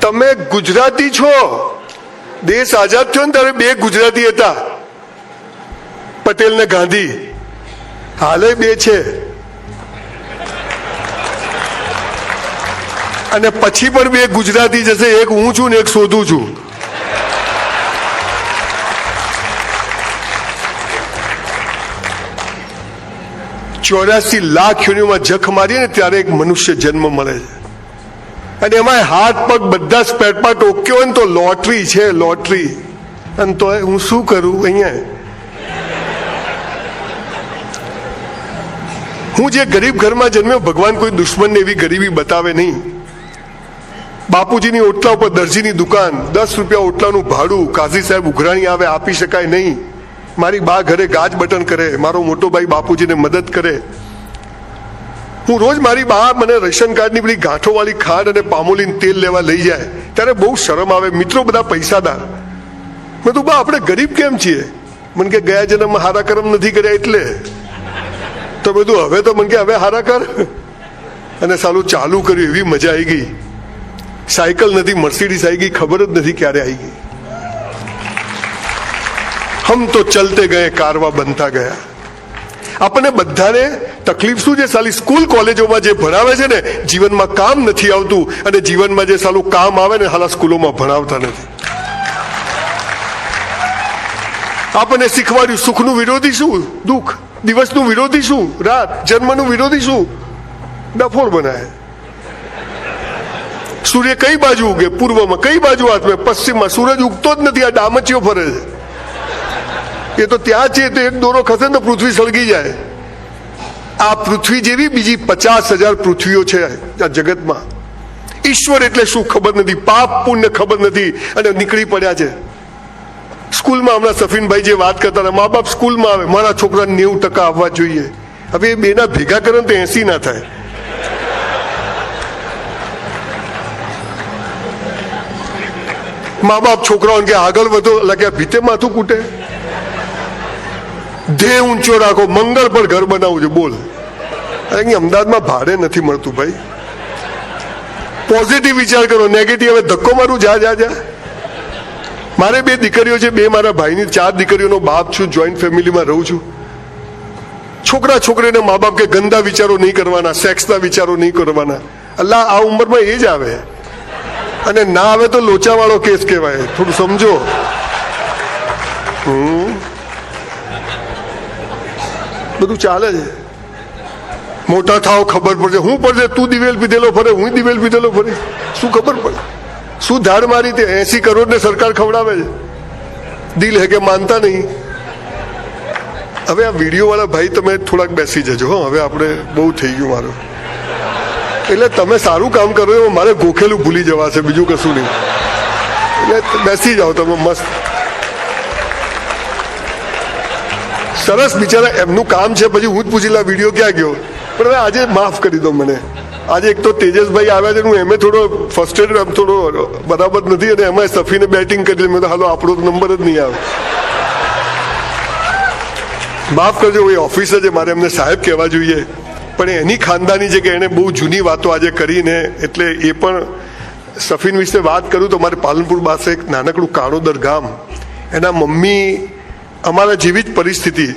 તમે ગુજરાતી છો. દેશ આઝાદ થયો ને ત્યારે 2 ગુજરાતી હતા, પટેલ ને ગાંધી. હાલે 2 છે. અને પછી પણ 2 ગુજરાતી જશે, એક હું છું ને એક શોધું છું. ચોર્યાસી લાખ યોનિઓમાં જખ મારીએ ને ત્યારે એક મનુષ્ય જન્મ મળે છે. અને એમાં હાથ પગ બધા સ્પેર પાર્ટ ઓકે હોય ને તો લોટરી છે, લોટરી. અને તો હું શું કરું અહીંયા? હું જે ગરીબ ઘરમાં જન્મ્યો, ભગવાન કોઈ દુશ્મનને એવી ગરીબી બતાવે નહીં. બાપુજીની ઓટલા ઉપર દરજીની દુકાન, 10 રૂપિયા ઓટલાનું ભાડું, કાઝી સાહેબ ઉઘરાણી આવે, આપી શકાય નહીં. મારી બા ઘરે ગાજ બટન કરે, મારો મોટો ભાઈ બાપુજીને મદદ કરે. હું રોજ મારી બા મને રેશન કાર્ડની બધી ગાંઠોવાળી ખાંડ અને પામોલીન તેલ લેવા લઈ જાય ત્યારે બહુ શરમ આવે. મિત્રો બધા પૈસાદાર. મેં તું બા આપણે ગરીબ કેમ છીએ? મને કે ગયા જન્મમાં હારા કર્મ નથી કર્યા એટલે. તો બધું હવે તો મને કે હવે હારા કર. અને સાલું ચાલુ કર્યું, એવી મજા આવી ગઈ. સાયકલ નથી, મર્સિડીઝ આવી ગઈ, ખબર જ નથી ક્યારે આવી ગઈ. હમ તો ચલતે ગયે, કારવા બનતા ગયા. આપણને બધાને તકલીફ શું છે? સાલી સ્કૂલ કોલેજોમાં જે ભણાવે છે ને, જીવનમાં કામ નથી આવતું. અને જીવનમાં જે સાલું કામ આવે ને, હાલા સ્કૂલોમાં ભણાવતા નથી. આપણને શીખવાડ્યું સુખનું વિરોધી શું? દુઃખ. દિવસનું વિરોધી શું? રાત. જન્મનું વિરોધી શું? ડફોળ બનાવે. સૂર્ય કઈ બાજુ ઉગે? પૂર્વમાં. કઈ બાજુ હાથમાં? પશ્ચિમમાં. સૂરજ ઉગતો જ નથી, આ ડામચીઓ ફરે છે. એ તો ત્યાં છે, તો એક દોરો ખસે ને પૃથ્વી સળગી જાય. આ પૃથ્વી જેવી બીજી 50,000 પૃથ્વીઓ છે આ જગતમાં. ઈશ્વર એટલે શું ખબર નથી, પાપ પુણ્ય ખબર નથી, અને નીકળી પડ્યા છે. સ્કૂલમાં હમણાં સફીનભાઈ જે વાત કરતા હતા, મા બાપ સ્કૂલમાં આવે, મારા છોકરાને 90% આવવા જોઈએ. હવે એ બેના ભેગા કરે તો 80 ના થાય. મા બાપ છોકરાઓને કે આગળ વધો, એટલે ભીતે માથું કૂટે. ધ્યેય ઊંચો રાખો, મંગળ પર ઘર બનાવવું છે. બોલ, અહીં અમદાવાદમાં ભાડે નથી મળતું ભાઈ. પોઝિટિવ વિચાર કરો, નેગેટિવ હવે ધક્કો મારું, જા જા જા. મારે 2 દીકરીઓ છે, 2 મારા ભાઈની, 4 દીકરીઓનો બાપ છું, જોઈન્ટ ફેમિલીમાં રહું છું. છોકરા છોકરીને મા બાપ કે ગંદા વિચારો નહીં કરવાના, સેક્સના વિચારો નહીં કરવાના. અલ્લાહ આ ઉંમરમાં એ જ આવે, અને ના આવે તો લોચાવાળો કેસ કહેવાય. થોડું સમજો. બધું ચાલે છે. મોટા થાવ ખબર પડશે. હું પડશે? તું દિવેલ પીધેલો ફરે, હું દિવેલ પીધેલો ફરે. શું ખબર પડે? શું ધાડ મારી? તે 80 કરોડ ને સરકાર ખવડાવે છે. દિલ હે કે માનતા નહીં. હવે આ વિડીયો વાળા ભાઈ તમે થોડાક બેસી જજો. હો, હવે આપણે બહુ થઈ ગયું મારું. એટલે તમે સારું કામ કરો, મારે ગોખેલું ભૂલી જવાશે, બીજું કશું નહીં. એટલે બેસી જાઓ તમે મસ્ત. સરસ. બિચારા એમનું કામ છે, પછી હું જ પૂછી લા વિડીયો ક્યાં ગયો. પણ હવે આજે માફ કરી દો મને. આજે એક તો તેજસભાઈ આવ્યા છે, હું એમે થોડો ફર્સ્ટેડ, થોડો બરાબર નથી, અને એમાં સફીને બેટિંગ કરી. મેં તો હાલો આપણો નંબર જ નહીં આવે. માફ કરજો, એ ઓફિસર છે, મારે એમને સાહેબ કહેવા જોઈએ. પણ એની ખાનદાની છે કે એને બહુ જૂની વાતો આજે કરીને, એટલે એ પણ સફીન વિશે વાત કરું તો મારે પાલનપુર પાસે એક નાનકડું કાણોદર ગામ, એના મમ્મી અમારા જેવી જ પરિસ્થિતિ,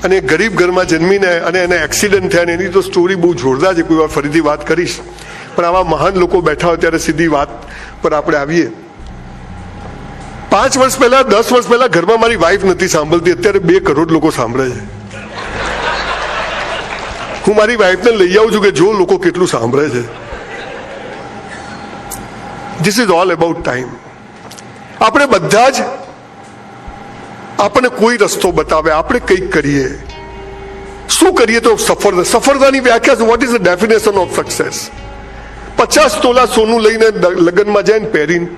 અને ગરીબ ઘરમાં જન્મીને અને એને એક્સિડન્ટ થયા. એની તો સ્ટોરી બહુ જોરદાર છે, કોઈ વાર ફરીથી વાત કરીશ. પણ આવા મહાન લોકો બેઠા હોય ત્યારે સીધી વાત પર આપણે આવીએ. 5 વર્ષ પહેલા, 10 વર્ષ પહેલા ઘરમાં મારી વાઈફ નથી સાંભળતી, અત્યારે 2 કરોડ લોકો સાંભળે છે. હું મારી વાઈફને લઈ આવું છું કે જો લોકો કેટલું સાંભળે છે. This is all about time. આપણે બધા જ, આપણને કોઈ રસ્તો બતાવે, આપણે કંઈક કરીએ. શું કરીએ તો સફળતાની વ્યાખ્યા? What is the definition of success? 50 તોલા સોનું લઈને લગ્નમાં જાય ને પહેરીને,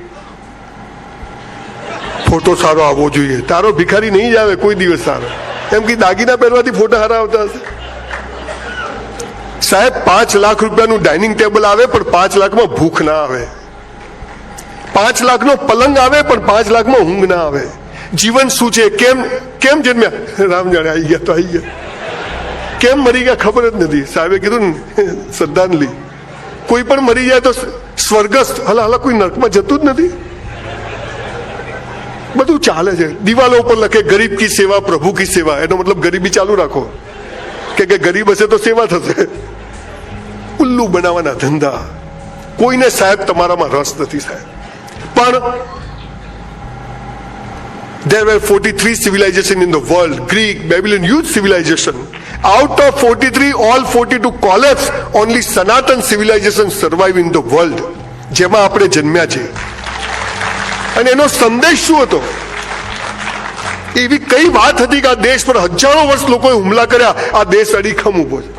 ફોટો સારો આવવો જોઈએ. તારો ભિખારી નહીં જ આવે કોઈ દિવસ સારો. એમ કે દાગીના પહેરવાથી ફોટા સારા આવતા હશે? સાહેબ 5 લાખ રૂપિયાનું ડાઇનિંગ ટેબલ આવે, પણ 5 લાખમાં ભૂખ ના આવે. 5 લાખનો પલંગ આવે, પણ 5 લાખમાં ઊંઘ ના આવે. જીવન શું છે? કેમ જન્મ્યા? રામ જાણે. આવી ગયા તો આવી ગયા. કેમ મરી ગયા ખબર જ નથી. સાહેબે કીધું ને શ્રદ્ધાંજલિ. કોઈ પણ મરી જાય તો સ્વર્ગસ્થ, હલા કોઈ નર્કમાં જતું જ નથી. બધું ચાલે છે. દિવાલો ઉપર લખે ગરીબ કી સેવા પ્રભુ કી સેવા, એનો મતલબ ગરીબી ચાલુ રાખો, કે ગરીબ હશે તો સેવા થશે. ઉલ્લુ બનાવવાના ધંધા. કોઈને સાહેબ તમારામાં રસ નથી સાહેબ. પણ there were 43 civilizations in the world. Greek, Babylon, huge civilization. Out of 43, all 42 collapsed. Only Sanatan civilization survive in the world. જેમાં આપણે જન્મ્યા છે. અને એનો સંદેશ શું હતો? એવી કઈ વાત હતી કે આ દેશ પર હજારો વર્ષ લોકોએ હુમલા કર્યા, આ દેશ અડીખમ ઉભો છે.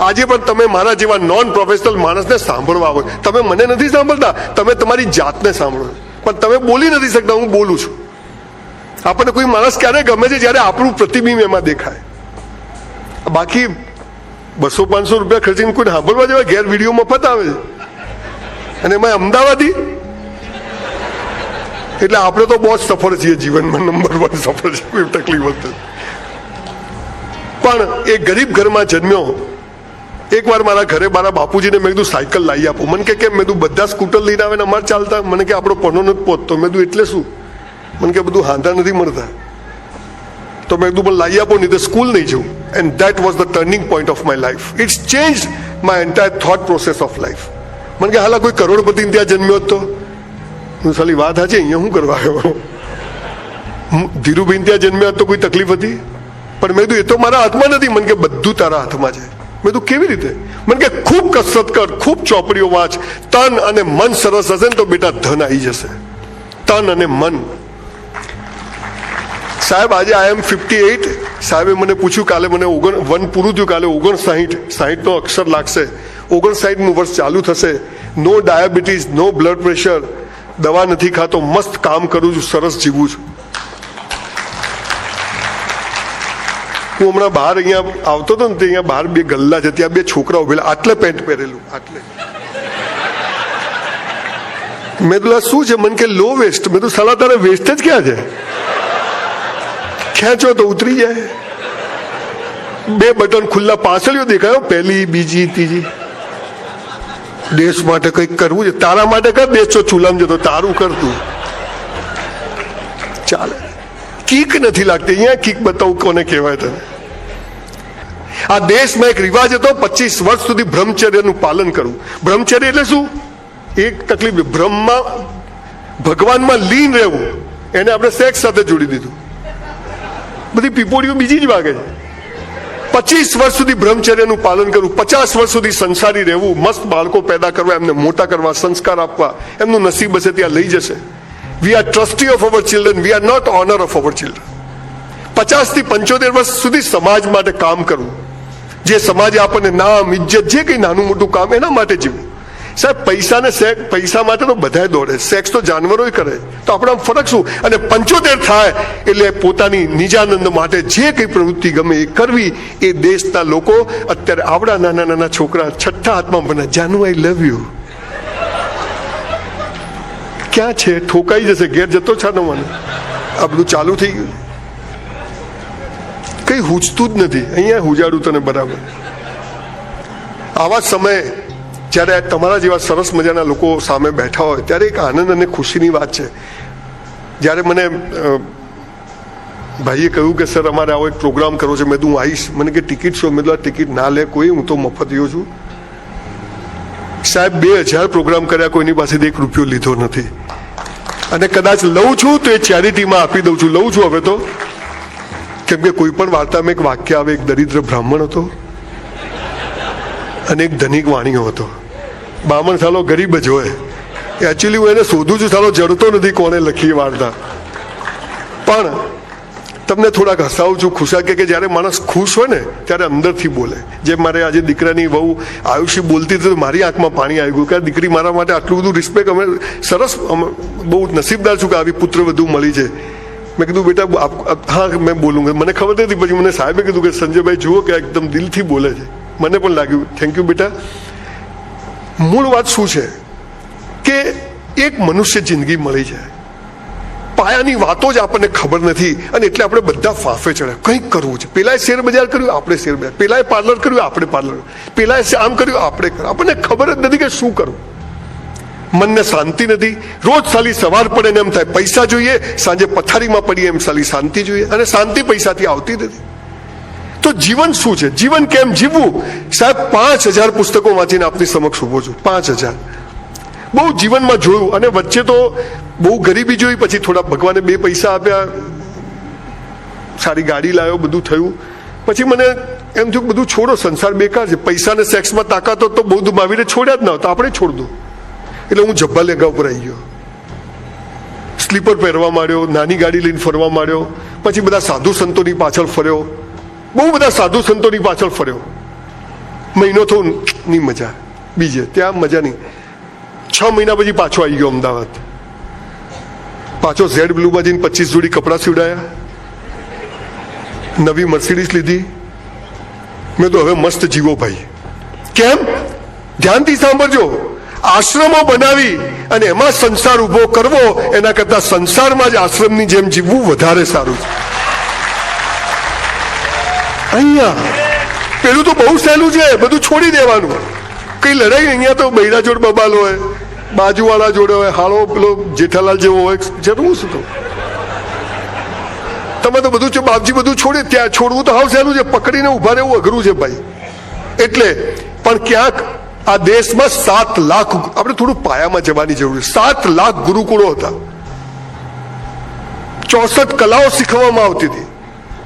આજે પણ તમે મારા જેવા નોન પ્રોફેશનલ માણસને સાંભળવા હોય, તમે મને નથી સાંભળતા, તમે તમારી જાતને સાંભળો, પણ તમે બોલી નથી શકતા, હું બોલું છું. આપણને કોઈ માણસ ક્યારે ગમે છે જ્યારે આપણું પ્રતિબિંબ એમાં દેખાય. બાકી 200-500 રૂપિયા ખર્ચીને કોઈ સાંભળવા જેવા ઘેર વિડીયો મફત આવે છે, અને એમાં અમદાવાદી. એટલે આપણે તો બહુ જ સફળ છીએ જીવનમાં, નંબર 1 સફળ છે, કોઈ તકલીફ નથી. પણ એ ગરીબ ઘરમાં જન્મ્યો. એકવાર મારા ઘરે મારા બાપુજીને મેં કીધું સાયકલ લાવી આપો. મને કે કેમ? મેં કીધું બધા સ્કૂટર લઈને આવે ને અમારે ચાલતા. મને કે આપણો પનો નથી પહોંચતો. મેં કીધું એટલે શું? મને કે બધું હાંધા નથી મળતા. તો મેં કીધું પણ લાવી આપો, નહીં તો સ્કૂલ નહીં જવું. And that was the turning point of my life. It's change my entire thought process of life. મને કે હાલા કોઈ કરોડપતિ ત્યાં જન્મ્યો હતો. હું સાલી વાત સાચી, અહીંયા શું કરવા આવ્યો? ધીરુભાઈ ત્યાં જન્મ્યા તો કોઈ તકલીફ હતી? પણ મેં કીધું એ તો મારા હાથમાં નથી. મને કે બધું તારા હાથમાં છે. મેં કીધું કેવી રીતે? મને કે ખૂબ કસરત કર, ખૂબ ચોપડીઓ વાંચ, તન અને મન સરસ હશે ને તો બેટા ધન આવી જશે. તન અને મન. સાહેબ આજે આઈ એમ 58. સાહેબે મને પૂછ્યું, કાલે મને 1 પૂરું થયું, કાલે 59 નો અક્ષર લાગશે. 59મું વર્ષ ચાલુ થશે. નો ડાયાબિટીસ, નો બ્લડ પ્રેશર, દવા નથી ખાતો, મસ્ત કામ કરું છું, સરસ જીવું છું. હું હમણાં બહાર અહીંયા આવતો હતો ને, અહીંયા બહાર 2 ગલ્લા છે, ત્યાં 2 છોકરા ઉભેલા, આટલે પેન્ટ પહેરેલું, આટલે. મેં તો શું છે? મને કે લો વેસ્ટ. મેં તો સાલા તારે વેસ્ટ જ ક્યાં છે? ખેંચો તો ઉતરી જાય. 2 બટન ખુલ્લા, પાછળીઓ દેખાયો, પહેલી, બીજી, ત્રીજી. દેશ માટે કંઈક કરવું છે. તારા માટે કર, દેશ તો ચૂલામ જતો, તારું કરતું ચાલે. કીક નથી લાગતી. અહીંયા કીક બતાવું કોને કહેવાય તને. આ દેશમાં એક રિવાજ હતો, 25 વર્ષ સુધી બ્રહ્મચર્યનું પાલન કરવું. બ્રહ્મચર્ય એટલે શું? એક તકલીફ, બ્રહ્મમાં ભગવાનમાં લીન રહેવું. એને આપણે સેક્સ સાથે જોડી દીધું. બધી પીપોળીઓ બીજી જ વાગે છે. 25 વર્ષ સુધી બ્રહ્મચર્યનું પાલન કરવું, 50 વર્ષ સુધી સંસારી રહેવું, મસ્ત બાળકો પેદા કરવા, એમને મોટા કરવા, સંસ્કાર આપવા, એમનું નસીબ હશે ત્યાં લઈ જશે. We are trustee of our children, we are not honor of our children. 50 થી 75 વર્ષ સુધી સમાજ માટે કામ કરવું. જે સમાજે આપણને નામ, ઇજ્જત, જે કંઈ નાનું મોટું કામ, એના માટે જીવવું. સાહેબ પૈસા માટે તો બધા દોડે, સેક્સ તો જાનવરો કરે, તો આપણા ફરક શું? અને 75 થાય એટલે પોતાની નિજાનંદ માટે જે કંઈ પ્રવૃત્તિ ગમે એ કરવી. એ દેશના લોકો અત્યારે આવડા નાના નાના છોકરા 6ઠ્ઠા હાથમાં બને, જાનુ આઈ લવ યુ. ક્યાં છે? ઠોકાઈ જશે, ઘેર જતો છાનવાનું. આ બધું ચાલુ થઈ ગયું. કઈ હુજતું જ નથી. અહીંયા હુજાડું તને બરાબર. આવા સમયે જ્યારે તમારા જેવા સરસ મજાના લોકો સામે બેઠા હોય ત્યારે એક આનંદ અને ખુશીની વાત છે. જ્યારે મને ભાઈએ કહ્યું કે સર અમારે આવો એક પ્રોગ્રામ કરવો છે, મેં હું આવીશ. મને કે ટિકિટ છો? મેં ટિકિટ ના લે કોઈ, હું તો મફતિયો છું. સાહેબ 2000 પ્રોગ્રામ કર્યા, કોઈની પાસેથી 1 રૂપિયો લીધો નથી. અને કદાચ લઉં છું તો એ ચેરિટીમાં આપી દઉં છું. લઉં છું હવે તો, કેમ કે કોઈ પણ વાર્તામાં એક વાક્ય આવે, એક દરિદ્ર બ્રાહ્મણ હતો અને એક ધનિક વાણિયો હતો. બ્રાહ્મણ સાલો ગરીબ જ હોય. એકચ્યુઅલી હું એને શોધું છું, સાલો જડતો નથી કોને લખી વાર્તા. પણ તમને થોડાક હસાવું છું. ખુશા કે જ્યારે માણસ ખુશ હોય ને ત્યારે અંદરથી બોલે. જેમ મારે આજે દીકરાની વહુ આયુષી બોલતી હતી તો મારી આંખમાં પાણી આવી ગયું કે આ દીકરી મારા માટે આટલું બધું રિસ્પેક્ટ, અમે સરસ, બહુ નસીબદાર છું કે આવી પુત્ર વધુ મળી છે. મેં કીધું બેટા હા મેં બોલું. મને ખબર નથી, પછી મને સાહેબે કીધું કે સંજયભાઈ જુઓ કે એકદમ દિલથી બોલે છે. મને પણ લાગ્યું, થેન્ક યુ બેટા. મૂળ વાત શું છે કે એક મનુષ્ય જિંદગી મળી છે, પાયાની વાતો જ આપણને ખબર નથી, અને એટલે આપણે બધા ફાંફે ચડ્યા. કંઈક કરવું છે. પેલાએ શેર બજાર કર્યું, આપણે શેર બજાર. પેલાએ પાર્લર કર્યું, આપણે પાર્લર. પેલાએ આમ કર્યું, આપણે કર્યું. આપણને ખબર જ નથી કે શું કરવું. મનને શાંતિ નથી. રોજ સાલી સવાર પડે ને એમ થાય પૈસા જોઈએ, સાંજે પથારીમાં પડીએ એમ સાલી શાંતિ જોઈએ, અને શાંતિ પૈસાથી આવતી નથી. તો જીવન શું છે? જીવન કેમ જીવવું? સાહેબ 5000 પુસ્તકો વાંચીને આપની સમક્ષ ઉભો છું. 5000 બહુ જીવનમાં જોયું, અને વચ્ચે તો બહુ ગરીબી જોઈ, પછી થોડા ભગવાને 2 પૈસા આપ્યા, સારી ગાડી લાવ્યો, બધું થયું. પછી મને એમ થયું બધું છોડો, સંસાર બેકાર છે. પૈસા ને સેક્સમાં તાકાત હોત તો બૌદ્ધ મહાવીરે છોડ્યા જ ન હોત, આપણે છોડ દો. એટલે હું જબ્બા લેગા ઉપર આવી ગયો, સ્લીપર પહેરવા માંડ્યો, નાની ગાડી લઈને ફરવા માંડ્યો. પછી બધા સાધુ સંતોની પાછળ ફર્યો, બહુ બધા સાધુ સંતોની પાછળ ફર્યો. મહિનો તો ની મજા, બીજે ત્યાં મજા નહીં. 6 મહિના પછી પાછો આવી ગયો અમદાવાદ. પાછો ઝેડ બ્લુમાં જઈને 25 જોડી કપડાં સીવડાયા, નવી મર્સિડીઝ લીધી. મેં તો હવે મસ્ત જીવો ભાઈ. કેમ? ધ્યાનથી સાંભળજો. આશ્રમો બનાવી અને એમાં સંસાર ઉભો કરવો એના કરતા સંસારમાં જ આશ્રમની જેમ જીવવું વધારે સારું છે. અહીંયા પેલું તો બહુ સહેલું છે, બધું છોડી દેવાનું. કઈ લડાઈ. અહીંયા તો બૈરા જોડ બબાલ હોય, બાજુવાળા જોડે હોય, હાળો પેલો જેઠાલાલ જેવો હોય, જરૂર શું તો તમે તો બધું છે બાપજી, બધું છોડી. ત્યાં છોડવું તો હાવ સહેલું છે, પકડીને ઉભા રહેવું અઘરું છે ભાઈ. એટલે પણ ક્યાંક આ દેશમાં 7 લાખ, આપણે થોડું પાયામાં જવાની જરૂર છે. 7 લાખ ગુરુકુળો હતા, 64 કલાઓ શીખવવામાં આવતી હતી.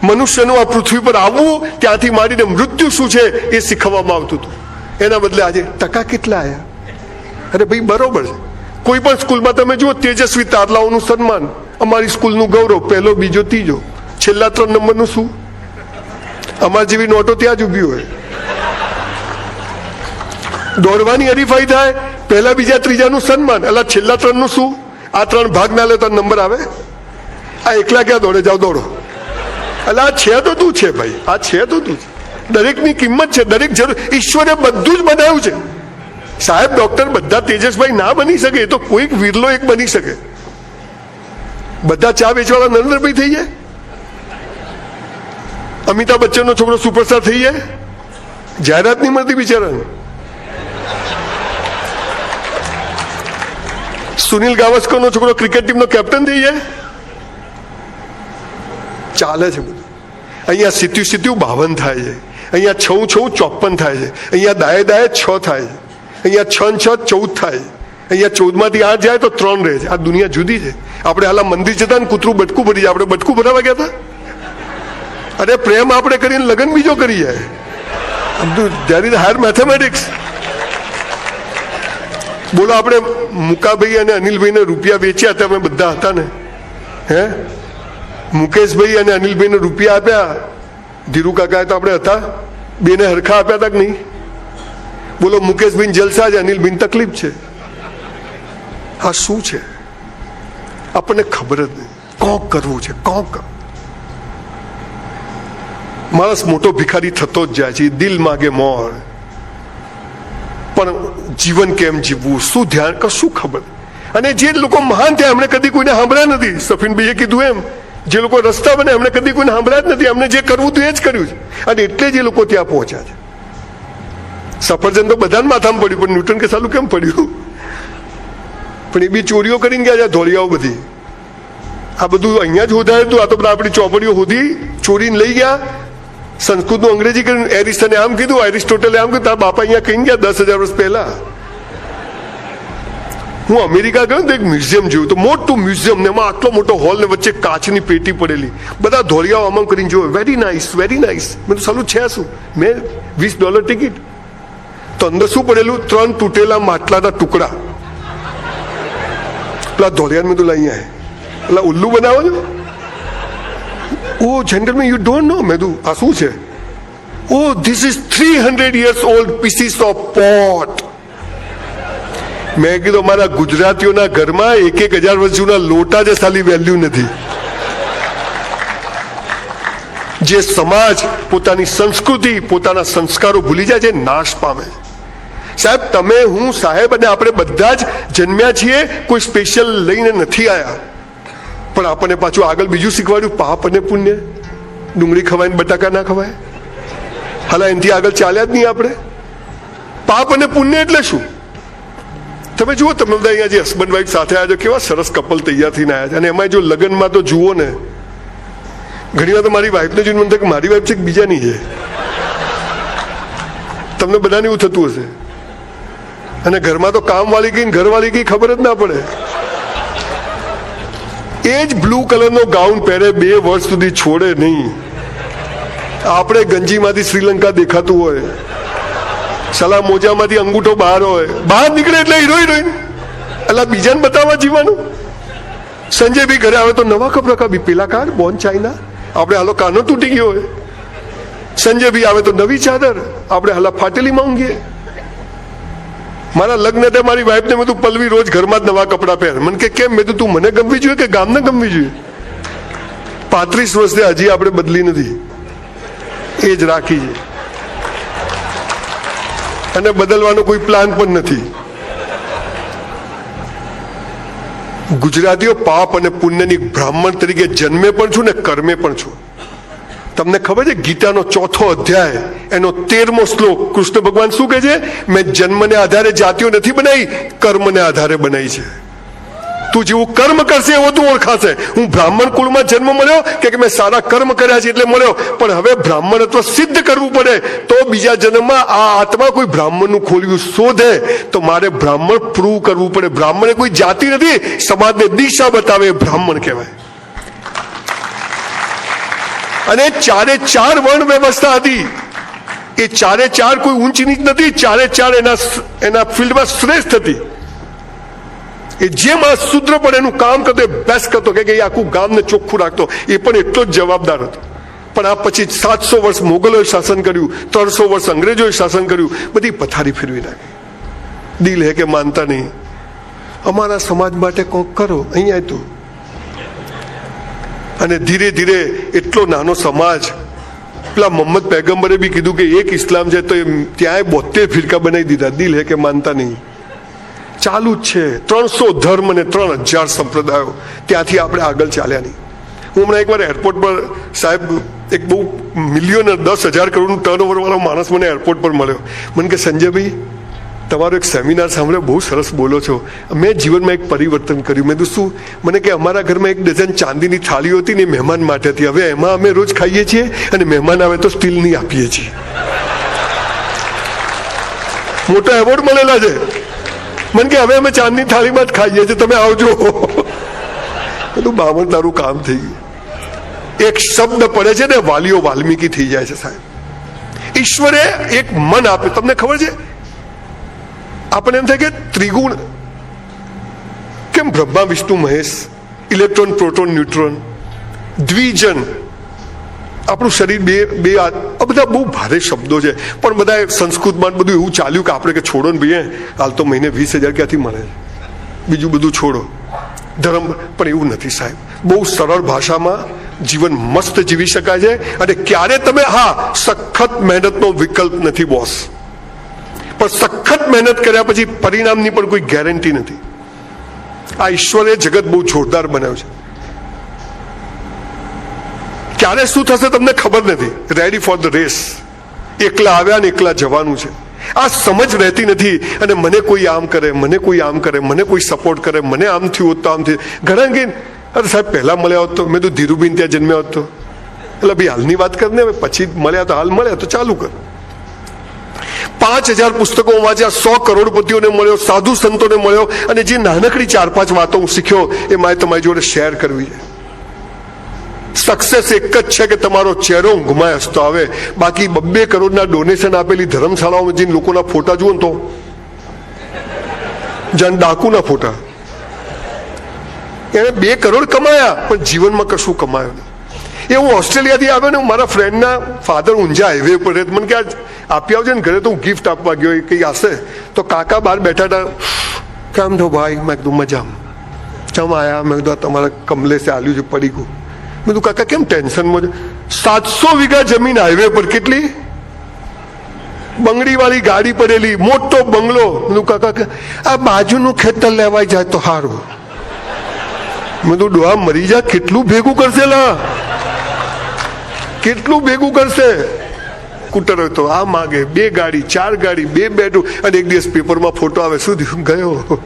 મનુષ્યનું આ પૃથ્વી પર આવવું, ત્યાંથી માંડીને મૃત્યુ શું છે એ શીખવવામાં આવતું હતું. એના બદલે આજે ટકા કેટલા આવ્યા? અરે ભાઈ બરોબર છે. કોઈ પણ સ્કૂલમાં તમે જુઓ તેજસ્વી તારલાઓનું સન્માન, અમારી સ્કૂલનું ગૌરવ, પહેલો, બીજો, ત્રીજો. છેલ્લા 3 નંબરનું શું? અમારી જેવી નોટો ત્યાં જ ઉભી હોય. દોડવાની હરીફાઈ થાય, પહેલા, બીજા, ત્રીજાનું સન્માન. એટલે છેલ્લા 3 નું શું? આ 3 ભાગ ના લે તો નંબર આવે? આ એકલા ક્યાં દોડે? જાઓ દોડો. એટલે આ છે તો તું છે ભાઈ, આ છે તો તું છે. દરેકની કિંમત છે, દરેક જરૂર. ઈશ્વરે બધું જ બનાવ્યું છે. સાહેબ ડોક્ટર બધા તેજસભાઈ ના બની શકે, એ તો કોઈક વિરલો એક બની શકે. બધા ચા વેચવાળા નરેન્દ્રભાઈ થઈ જાય, અમિતાભ બચ્ચનનો છોકરો સુપરસ્ટાર થઈ જાય, જાહેરાત નહીં મળતી બિચારાને. સુનિલ ગાવસ્કરનો છોકરો ક્રિકેટ ટીમનો કેપ્ટન થઈ જાય. ચાલે છે બધું. અહીંયા 57 થાય છે, અહીંયા 6 54 થાય છે, અહીંયા દાયે 6 થાય છે, અહીંયા 6 14 થાય છે, અહીંયા 14માંથી 8 જાય તો 3 રહે છે. આ દુનિયા જુદી છે. આપણે હાલ મંદિર જતા ને કૂતરું બટકું ભરી જાય, આપણે બટકું ભરાવા ગયા હતા. અરે પ્રેમ આપણે કરીને લગ્ન બીજો કરી જાય. There is higher mathematics. બોલો, આપણે મુકાભાઈ અને અનિલભાઈને રૂપિયા વેચ્યા હતા, અમે બધા હતા ને. હે, મુકેશભાઈ અને અનિલભાઈને રૂપિયા આપ્યા, ધીરુ કાકા તો આપણે હતા, બેને હરખા આપ્યા હતા કે નહીં? બોલો, મુકેશભાઈ જલસા છે, અનિલભાઈ તકલીફ છે. આ શું છે? આપણને ખબર જ નહીં. કોક કરવું છે, કોક. માણસ મોટો ભિખારી થતો જ જાય છે, દિલ માગે મોર. પણ જીવન કેમ જીવવું, શું ધ્યાન, કશું ખબર. અને જે લોકો મહાન થયા એમણે કદી કોઈને સાંભળ્યા નથી. સફીનભાઈએ કીધું એમ, જે લોકો રસ્તા બને એમણે કદી કોઈને સાંભળ્યા જ નથી. એમને જે કરવું હતું એ જ કર્યું છે, અને એટલે જ એ લોકો ત્યાં પહોંચ્યા છે. સફરજન તો બધાને માથામાં પડ્યું, પણ ન્યૂટન કે સાલું કેમ પડ્યું? પણ એ બી ચોરીઓ કરીને ગયા છે, ધોળિયાઓ બધી. આ બધું અહીંયા જ હોધાય હતું. આ તો બધા આપણી ચોપડીઓ હોધી ચોરીને લઈ ગયા. સંસ્કૃતનું અંગ્રેજી કર્યું. એરિસ્ટને આમ કીધું, એરિસ્ટોટલે આમ કીધું. તારા બાપા અહીંયા કહી ગયા 10,000 વર્ષ પહેલા. હું અમેરિકા ગયો તો એક મ્યુઝિયમ જોયું, તો મોટું મ્યુઝિયમ ને એમાં આટલો મોટો હોલ ને વચ્ચે કાચની પેટી પડેલી, બધા ધોળિયાઓ આમ કરીને જોયું. Very nice, very nice. મેં તો સાલું છે શું? મેં $20 ટિકિટ. તો અંદર શું પડેલું? 3 તૂટેલા માટલાના ટુકડા. પેલા ધોળિયાને મેં તો લઈ આવ્યા. એટલે ઉલ્લુ બનાવો છો? ઓ જેન્ટલમેન, યુ ડોન્ટ નો. મેં આ શું છે? ઓ this is 300 years old pieces of pot. મેં કીધું મારા ગુજરાતીઓના ઘરમાં 1,000 વર્ષ જૂના લોટા જે સાલી વેલ્યુ નથી. જે સમાજ પોતાની સંસ્કૃતિ, પોતાના સંસ્કારો ભૂલી જાય છે, નાશ પામે છે. સાહેબ તમે, હું, સાહેબ અને આપણે બધા જ જન્મ્યા છીએ, કોઈ સ્પેશિયલ લઈને નથી આવ્યા. પણ આપણને પાછું આગળ બીજું શીખવાડ્યું, પાપ અને પુણ્ય. ડુંગળી ખવાય ને બટાકા ના ખવાય. હાલા એનાથી આગળ ચાલ્યા જ નહીં આપણે. પાપ અને પુણ્ય એટલે શું? તમે જુઓ, તમે બધા અહીંયા જે હસબન્ડ વાઈફ સાથે આવ્યા છો, કેવા સરસ કપલ તૈયાર થઈને આવ્યા છે. અને એમાં જો લગ્નમાં તો જુઓ ને, ઘણી વાર તો મારી વાઈફને જોઈને મને થાય કે મારી વાઈફ છે કે બીજાની છે. તમને બધાને એવું થતું હશે. અને ઘરમાં તો કામવાળી કઈ ઘરવાળી કઈ ખબર જ ના પડે. એ જ બ્લુ કલરનો ગાઉન પહેરે, 2 વર્ષ સુધી છોડે નહીં. આપણે ગંજીમાંથી શ્રીલંકા દેખાતું હોય, સલા મોજામાંથી અંગૂઠો બહાર હોય, બહાર નીકળે એટલે હિરોઈન. એટલે બીજાને બતાવવા જીવાનું. સંજય ભી ઘરે આવે તો નવા કપડા કાપી, પેલા કાર બોન ચાઇના, આપણે હાલો કાનો તૂટી ગયો હોય. સંજય ભી આવે તો નવી ચાદર, આપણે હાલા ફાટેલીમાં ઊંઘીએ. મારા લગ્ન હતા, મારી વાઈફને મેં તું પલવી રોજ ઘરમાં જ નવા કપડા પહેર. મને કે કેમ? મેં તું મને ગમવી જોઈએ કે ગામને ગમવી જોઈએ? 35 વર્ષથી હજી આપણે બદલી નથી, એ જ રાખી છે. અને બદલવાનો કોઈ પ્લાન પણ નથી. ગુજરાતીઓ પાપ અને પુણ્યની બ્રાહ્મણ તરીકે જન્મે પણ છું ને કર્મે પણ છું. તમને ખબર છે ગીતાનો 4થો અધ્યાય એનો 13મો શ્લોક કૃષ્ણ ભગવાન શું કહે છે? મેં જન્મને આધારે જાતિઓ નથી બનાવી, કર્મને આધારે બનાવી છે. તું જેવું કર્મ કરશે એવો તું ઓળખાશે. હું બ્રાહ્મણ કુળમાં જન્મ મળ્યો કે મેં સારા કર્મ કર્યા છે એટલે મળ્યો, પણ હવે બ્રાહ્મણત્વ સિદ્ધ કરવું પડે તો બીજા જન્મમાં આ આત્મા કોઈ બ્રાહ્મણનું ખોલ્યું શોધે તો મારે બ્રાહ્મણ પ્રૂવ કરવું પડે. બ્રાહ્મણ કોઈ જાતિ નથી, સમાજને દિશા બતાવે બ્રાહ્મણ કહેવાય. અને 4 વર્ણ વ્યવસ્થા હતી. એ 4 કોઈ ઊંચી નીચ નથી, 4 એના ફિલ્ડમાં શ્રેષ્ઠ હતી. એ જેમ આ શૂદ્ર પણ એનું કામ કરતો, બેસ્ટ કરતો, કે આખું ગામને ચોખ્ખું રાખતો, એ પણ એટલો જ જવાબદાર હતો. પણ આ પછી 700 વર્ષ મોગલોએ શાસન કર્યું, 300 વર્ષ અંગ્રેજોએ શાસન કર્યું, બધી પથારી ફેરવી નાખી. દિલ હે કે માનતા નહીં. અમારા સમાજ માટે કોક કરો, અહીંયા તું. અને ધીરે ધીરે એટલો નાનો સમાજ, પેલા મોહમ્મદ પૈગંબરે બી કીધું કે એક ઇસ્લામ છે તો ત્યાંય 72 ફિરકા બનાવી દીધા. દિલ હે કે માનતા નહીં. ચાલુ જ છે. 300 ધર્મ અને 3000 સંપ્રદાયો. ત્યાંથી આપણે આગળ ચાલ્યા નહીં. હું હમણાં એકવાર એરપોર્ટ પર, સાહેબ, એક બહુ મિલિયન 10,000 કરોડનું ટર્નઓવર વાળો માણસ મને એરપોર્ટ પર મળ્યો. મને કે સંજયભાઈ, તમારો એક સેમિનાર સાંભળ્યો, બહુ સરસ બોલો છો, મેં જીવનમાં એક પરિવર્તન કર્યું. મેં તો શું? મને કે અમારા ઘરમાં 1 ડઝન ચાંદીની થાળીઓ હતી ને, મહેમાન માટે હતી. હવે એમાં અમે રોજ ખાઈએ છીએ અને મહેમાન આવે તો સ્ટીલની આપીએ છીએ. મોટા એવોર્ડ મળેલા છે. મને કે હવે અમે ચાંદની થાળીમાં જ ખાઈએ છીએ, તમે આવજો. બધું બામણ તારું કામ થઈ ગયું. એક શબ્દ પડે છે ને, વાલીઓ વાલ્મીકી થઈ જાય છે. સાહેબ, ઈશ્વરે એક મન આપે. તમને ખબર છે, આપણને એમ થાય કે ત્રિગુણ કેમ? Brahma Vishnu Mahesh, electron proton neutron, દ્વિજન, આપણું શરીર બે આ બધા બહુ ભારે શબ્દો છે. પણ બધા સંસ્કૃતમાં બધું એવું ચાલ્યું કે આપણે કે છોડો ને ભાઈ, હાલ તો મહિને 20,000 ક્યાંથી મળે, બીજું બધું છોડો. ધર્મ પણ એવું નથી સાહેબ. બહુ સરળ ભાષામાં જીવન મસ્ત જીવી શકાય છે. અને ક્યારે તમે, હા, સખત મહેનતનો વિકલ્પ નથી બોસ, પણ સખત મહેનત કર્યા પછી પરિણામની પણ કોઈ ગેરંટી નથી. આ ઈશ્વરે જગત બહુ જોરદાર બનાવ્યું છે. ક્યારે શું થશે તમને ખબર નથી. Ready for the race. એકલા આવ્યા ને એકલા જવાનું છે. આ સમજ રહેતી નથી. અને મને કોઈ આમ કરે, મને કોઈ આમ કરે, મને કોઈ સપોર્ટ કરે, મને આમ થયું હોત તો આમ થયું. ઘણા કે અરે સાહેબ પહેલા મળ્યા હોત તો, મેં તો ધીરુબેન ત્યાં જન્મ્યા હોત તો. એટલે ભાઈ હાલની વાત કર ને, પછી મળ્યા તો હાલ મળ્યા તો ચાલુ કર. 5,000 પુસ્તકો વાંચ્યા, 100 કરોડપતિઓને મળ્યો, સાધુ સંતોને મળ્યો, અને જે નાનકડી 4-5 વાતો હું શીખ્યો એ મારે તમારી જોડે શેર કરવી છે. સક્સેસ એક જ છે કે તમારો ચહેરો ઊંઘમાં હસતો આવે. બાકી 2 કરોડના ડોનેશન આપેલી ધર્મશાળાઓમાં જઈને લોકોના ફોટા જુઓ ને તો જાણ ડાકુના ફોટા. એને 2 કરોડ કમાયા પણ જીવનમાં કશું કમાયું નહીં. એ હું ઓસ્ટ્રેલિયાથી આવ્યો ને, મારા ફ્રેન્ડના ફાધર ઊંઝા હાઈવે પર રહે. મને કે આપી આવજો ને ઘરે, તો હું ગિફ્ટ આપવા ગયો. એ કંઈ હશે તો કાકા બહાર બેઠા હતા. કેમ છો ભાઈ? મેં કીધું મજામાં. ચમ આયા? મેં કીધું તમારા કમલેશે આલ્યું છે પડી ગયું. મેં કીધું કાકા કેમ ટેન્શનમાં છે? 700 વીઘા જમીન હાઈવે પર. કેટલી? બંગડી વાળી ગાડી પડેલી, મોટો બંગલો. મેં કીધું કાકા આ બાજુનું ખેતર લેવાઈ જાય તો સારું. મેં તો ડોહા મરી જા, કેટલું ભેગું કરશે લા, કેટલું ભેગું કરશે. સ્કૂટર હોય તો આ માગે, 2 ગાડી 4 ગાડી 2 બેડરૂમ, અને એક દિવસ પેપરમાં ફોટો આવે, શું થયું? ગયો.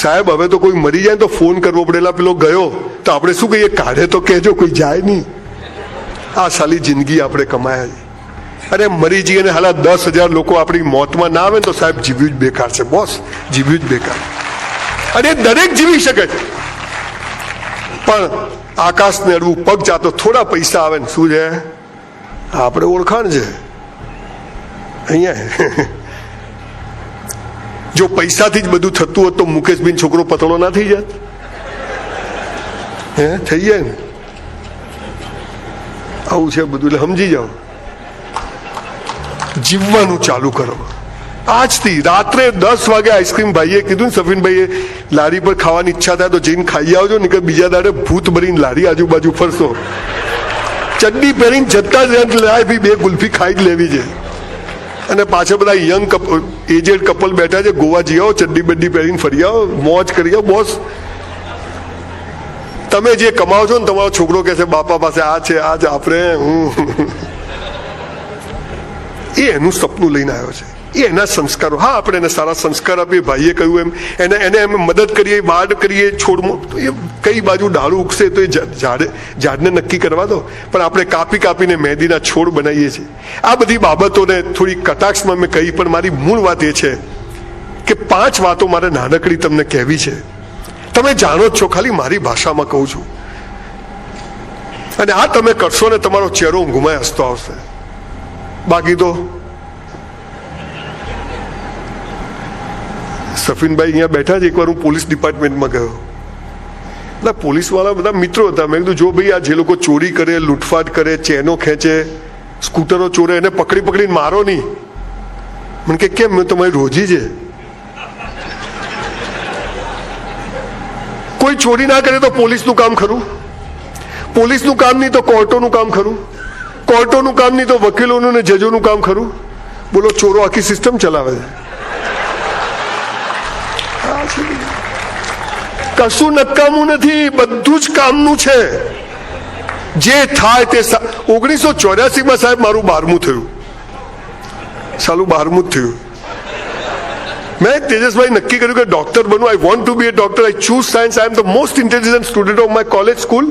સાહેબ હવે તો કોઈ મરી જાય તો ફોન કરવો પડેલા, પેલો ગયો તો આપણે શું કહીએ? કાઢે તો કહેજો, કોઈ જાય નહીં. આ સાલી જિંદગી આપણે કમાયા છે. અરે મરી જઈએ ને હાલા 10,000 લોકો આપણી મોતમાં ના આવે ને તો સાહેબ જીવ્યું જ બેકાર છે બોસ, જીવ્યું જ બેકાર. અને દરેક જીવી શકે છે, પણ આકાશને અડવું પગ ચાતો થોડા પૈસા આવે ને શું છે? આપણે ઓળખાણ છે અહીંયા. જો પૈસાથી જ બધું થતું હોત તો મુકેશભાઈ છોકરો પતળો ના થઈ જાત? હે, થઈ જાય ને. આવું છે બધું, એટલે સમજી જાઓ. જીવવાનું ચાલુ કરો આજથી. રાત્રે 10 વાગે આઈસ્ક્રીમ ભાઈએ કીધું ને, સફીનભાઈએ લારી પર ખાવાની ઈચ્છા થાય તો જઈને ખાઈ આવજો, નહીં કે બીજા દાડે ભૂત ભરીને લારી આજુબાજુ ફરશો. ચડ્ડી પહેરીને જતા જ લાય બી 2 ગુલ્ફી ખાઈ જ લેવી છે. અને પાછળ બધા યંગ એજેડ કપલ બેઠા છે, ગોવા જઈ આવો, ચડ્ડી બડ્ડી પહેરીને ફરી આવો, મોજ કરી આવો બોસ. તમે જે કમાવો છો ને, તમારો છોકરો કહે છે બાપા પાસે આ છે, આ જ આપણે એ એનું સપનું લઈને આવ્યો છે, એ એના સંસ્કારો. હા, આપણે એને સારા સંસ્કાર આપીએ, ભાઈએ કહ્યું એમ એને એમ મદદ કરીએ, વાડ કરીએ, છોડમાં તો એ કઈ બાજુ ડાળું ઉગશે તો એ ઝાડને નક્કી કરવા દો. પણ આપણે કાપી કાપીને મહેંદીના છોડ બનાવીએ છીએ. આ બધી બાબતોને થોડી કટાક્ષમાં મેં કહી, પણ મારી મૂળ વાત એ છે કે 5 વાતો મારે નાનકડી તમને કહેવી છે. તમે જાણો જ છો, ખાલી મારી ભાષામાં કહું છું. અને આ તમે કરશો ને તમારો ચહેરો ઊંઘમાં હસતો આવશે. બાકી તો સફીનભાઈ અહીંયા બેઠા છે. એકવાર હું પોલીસ ડિપાર્ટમેન્ટમાં ગયો, બધા પોલીસ વાળા બધા મિત્રો હતા. મેં કીધું જો ભાઈ આ જે લોકો ચોરી કરે, લૂંટફાટ કરે, ચેનો ખેંચે, સ્કૂટરો ચોરે, એને પકડીને મારો નહીં. મને કે કેમ? મેં તમારી રોજી છે. કોઈ ચોરી ના કરે તો પોલીસનું કામ ખરું? પોલીસનું કામ નહીં તો કોર્ટોનું કામ ખરું? કોર્ટોનું કામ નહીં તો વકીલોનું ને જજોનું કામ ખરું? બોલો, ચોરો આખી સિસ્ટમ ચલાવે છે. કશું નકામું નથી, બધું જ કામનું છે. જે થાય તે 1984માં સાહેબ મારું 12મું થયું. સાલું 12મું જ થયું. મેં તેજસભાઈ નક્કી કર્યું કે ડોક્ટર બનવું. I want to be a doctor. I choose science. I am the most intelligent student of my college school.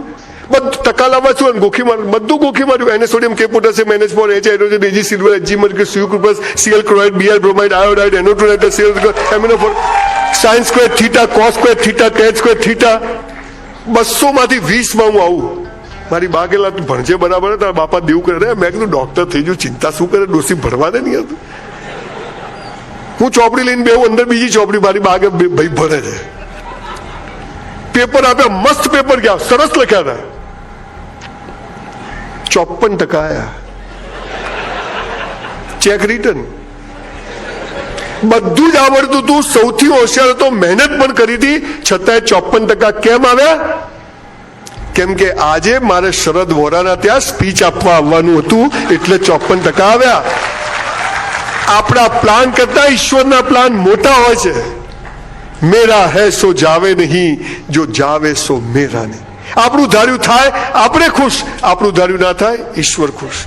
બધું ટકા લાવવા છું, ગોખી માર્યું, બધું ગોખી માર્યું. એને સોડિયમ, કે potassium, NH4, H hydrogen, Ag silver, Hg mercury, Cu cuprous, Cl chloride, Br bromide, iodide, NO2 Cl amino sine square theta, cos square theta, tan square theta. 200માંથી 20માં હું આવું. મારી બા ગયેલા તું ભણજે બરાબર, તારા બાપા દેવું કરે. મેં કીધું ડોક્ટર થઈ ગયું, ચિંતા શું કરે, ડોસી ભણવા દે નહીં. હું ચોપડી લઈને બેહું, અંદર બીજી ચોપડી, મારી બા કે ભાઈ ભણે છે. પેપર આપ્યા, મસ્ત પેપર ગયા, સરસ લખ્યા હતા. 54% આયા. Cheque return. બધું જ આવડતું હતું, સૌથી હોશિયાર હતો, મહેનત પણ કરી હતી, છતાંય 54% કેમ આવ્યા? કેમ કે આજે મારે શરદ વોરાના ત્યાં સ્પીચ આપવા આવવાનું હતું, એટલે 54% આવ્યા. આપણા પ્લાન કરતા ઈશ્વરના પ્લાન મોટા હોય છે. મેરા હૈ સો જાવે નહીં, જો જાવે સો મેરા નહીં. આપણું ધાર્યું થાય આપણે ખુશ, આપણું ધાર્યું ના થાય ઈશ્વર ખુશ.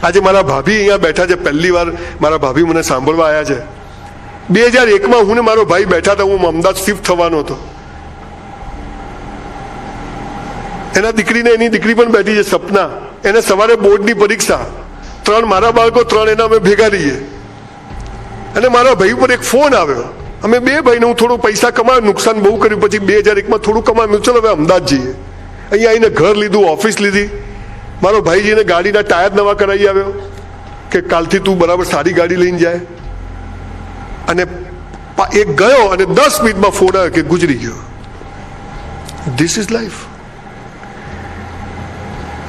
આજે મારા ભાભી અહીંયા બેઠા છે. પહેલી વાર મારા ભાભી મને સાંભળવા આવ્યા છે. 2001માં હું ને મારો ભાઈ બેઠા હતા. હું અમદાવાદ શિફ્ટ થવાનો હતો. એના દીકરીને, એની દીકરી પણ બેઠી છે, સપના. એને સવારે બોર્ડની પરીક્ષા. 3 મારા બાળકો, 3 એના અમે ભેગા રહીએ. અને મારા ભાઈ ઉપર એક ફોન આવ્યો. અમે 2 ભાઈને, હું થોડું પૈસા કમાયું, નુકસાન બહુ કર્યું, પછી 2001માં થોડું કમાયું. ચલો હવે અમદાવાદ જઈએ. અહીંયા આવીને ઘર લીધું, ઓફિસ લીધી. મારો ભાઈજીને ગાડીના ટાયર નવા કરાવી આવ્યો કે કાલથી તું બરાબર સારી ગાડી લઈને જાય. અને એક ગયો અને 10 મિનિટમાં ફોન આવ્યો કે ગુજરી ગયો. This is life.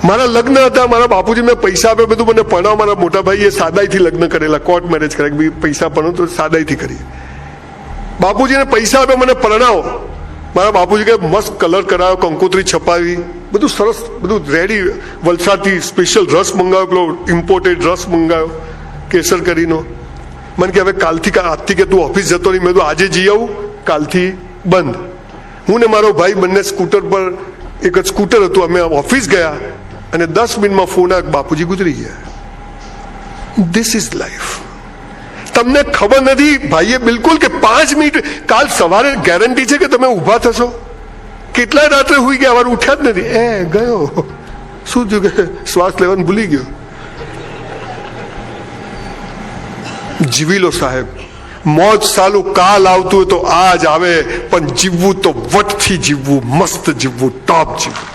મારા લગ્ન હતા, મારા બાપુજી મેં પૈસા આપ્યા, બધું મને પરણાવ. મારા મોટા ભાઈએ સાદાઈથી લગ્ન કરેલા, કોર્ટ મેરેજ કરેલા. પૈસા પણ તો સાદાઈથી કરી. બાપુજીને પૈસા આપ્યા, મને પરણાવો. મારા બાપુજી કે મસ્ત કલર કરાવ્યો, કંકોત્રી છપાવી, બધું સરસ, બધું રેડી. વલસાડથી સ્પેશિયલ રસ મંગાવ્યો, પેલો ઇમ્પોર્ટેડ રસ મંગાવ્યો કેસર કરીનો. મને કે હવે કાલથી, આજથી કે તું ઓફિસ જતો નહીં. મેં તો આજે જઈ આવું, કાલથી બંધ. હું ને મારો ભાઈ બંને સ્કૂટર પર, એક જ સ્કૂટર હતું, અમે ઓફિસ ગયા અને 10 મિનિટમાં ફોન આવ્યો, બાપુજી ગુજરી ગયા. This is life. તમને ખબર નથી ભાઈએ બિલકુલ કે 5 મિનિટ, કાલ સવારે ગેરંટી છે કે તમે ઊભા થશો? કેટલાય રાત્રે હોઈ ગયા, વાર ઉઠ્યા જ નથી. ગયો શું થયું કે શ્વાસ લેવાનું ભૂલી ગયો. જીવી લો સાહેબ. મોજ સાલું કાલ આવતું હોય તો આજ આવે, પણ જીવવું તો વટથી જીવવું, મસ્ત જીવવું, ટોપ જીવવું.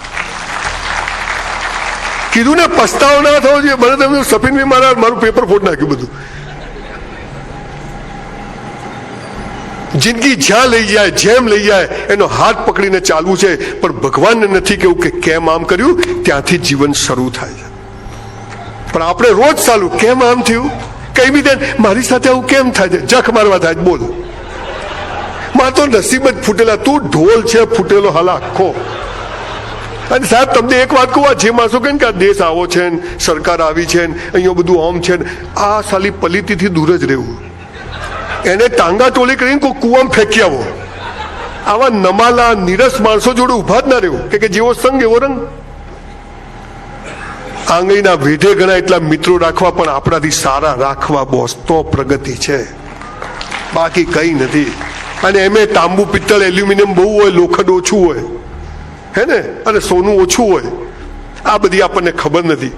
કીધું ને પસ્તાવો ના થવો જોઈએ. મને તમે સફીન મારું પેપર ફોડ નાખ્યું બધું. જિંદગી જ્યાં લઈ જાય, જેમ લઈ જાય, એનો હાથ પકડીને ચાલવું છે. પણ ભગવાનને નથી કેવું કે કેમ આમ કર્યું, ત્યાંથી જીવન શરૂ થાય છે. પણ આપણે રોજ ચાલુ કેમ આમ થયું, કઈ બી દે મારી સાથે આવું કેમ થાય છે, જખ મારવા થાય. બોલ, માર તો નસીબ જ ફૂટેલા. તું ઢોલ છે ફૂટેલો હાલ આખો. અને સાહેબ તમને એક વાત કહું, જે માણસો કહે ને કે આ દેશ આવો છે, સરકાર આવી છે, અહીંયા બધું આમ છે, આ સાલી પલિતીથી દૂર જ રહેવું. એને ટાંગા ટોળી કરીને કોઈ કુવામાં ફેંકી આવો. આવા નમાલા નીરસ માણસો જોડે ઉભા જ ના રહેવું, કે જેવો સંગ એવો રંગ. આંગળીના વેઢે ઘણા એટલા મિત્રો રાખવા, પણ આપણાથી સારા રાખવા બોસ, તો પ્રગતિ છે, બાકી કઈ નથી. અને એમે તાંબુ પિત્તળ એલ્યુમિનિયમ બહુ હોય, લોખંડ ઓછું હોય, હે ને, અને સોનું ઓછું હોય. આ બધી આપણને ખબર નથી.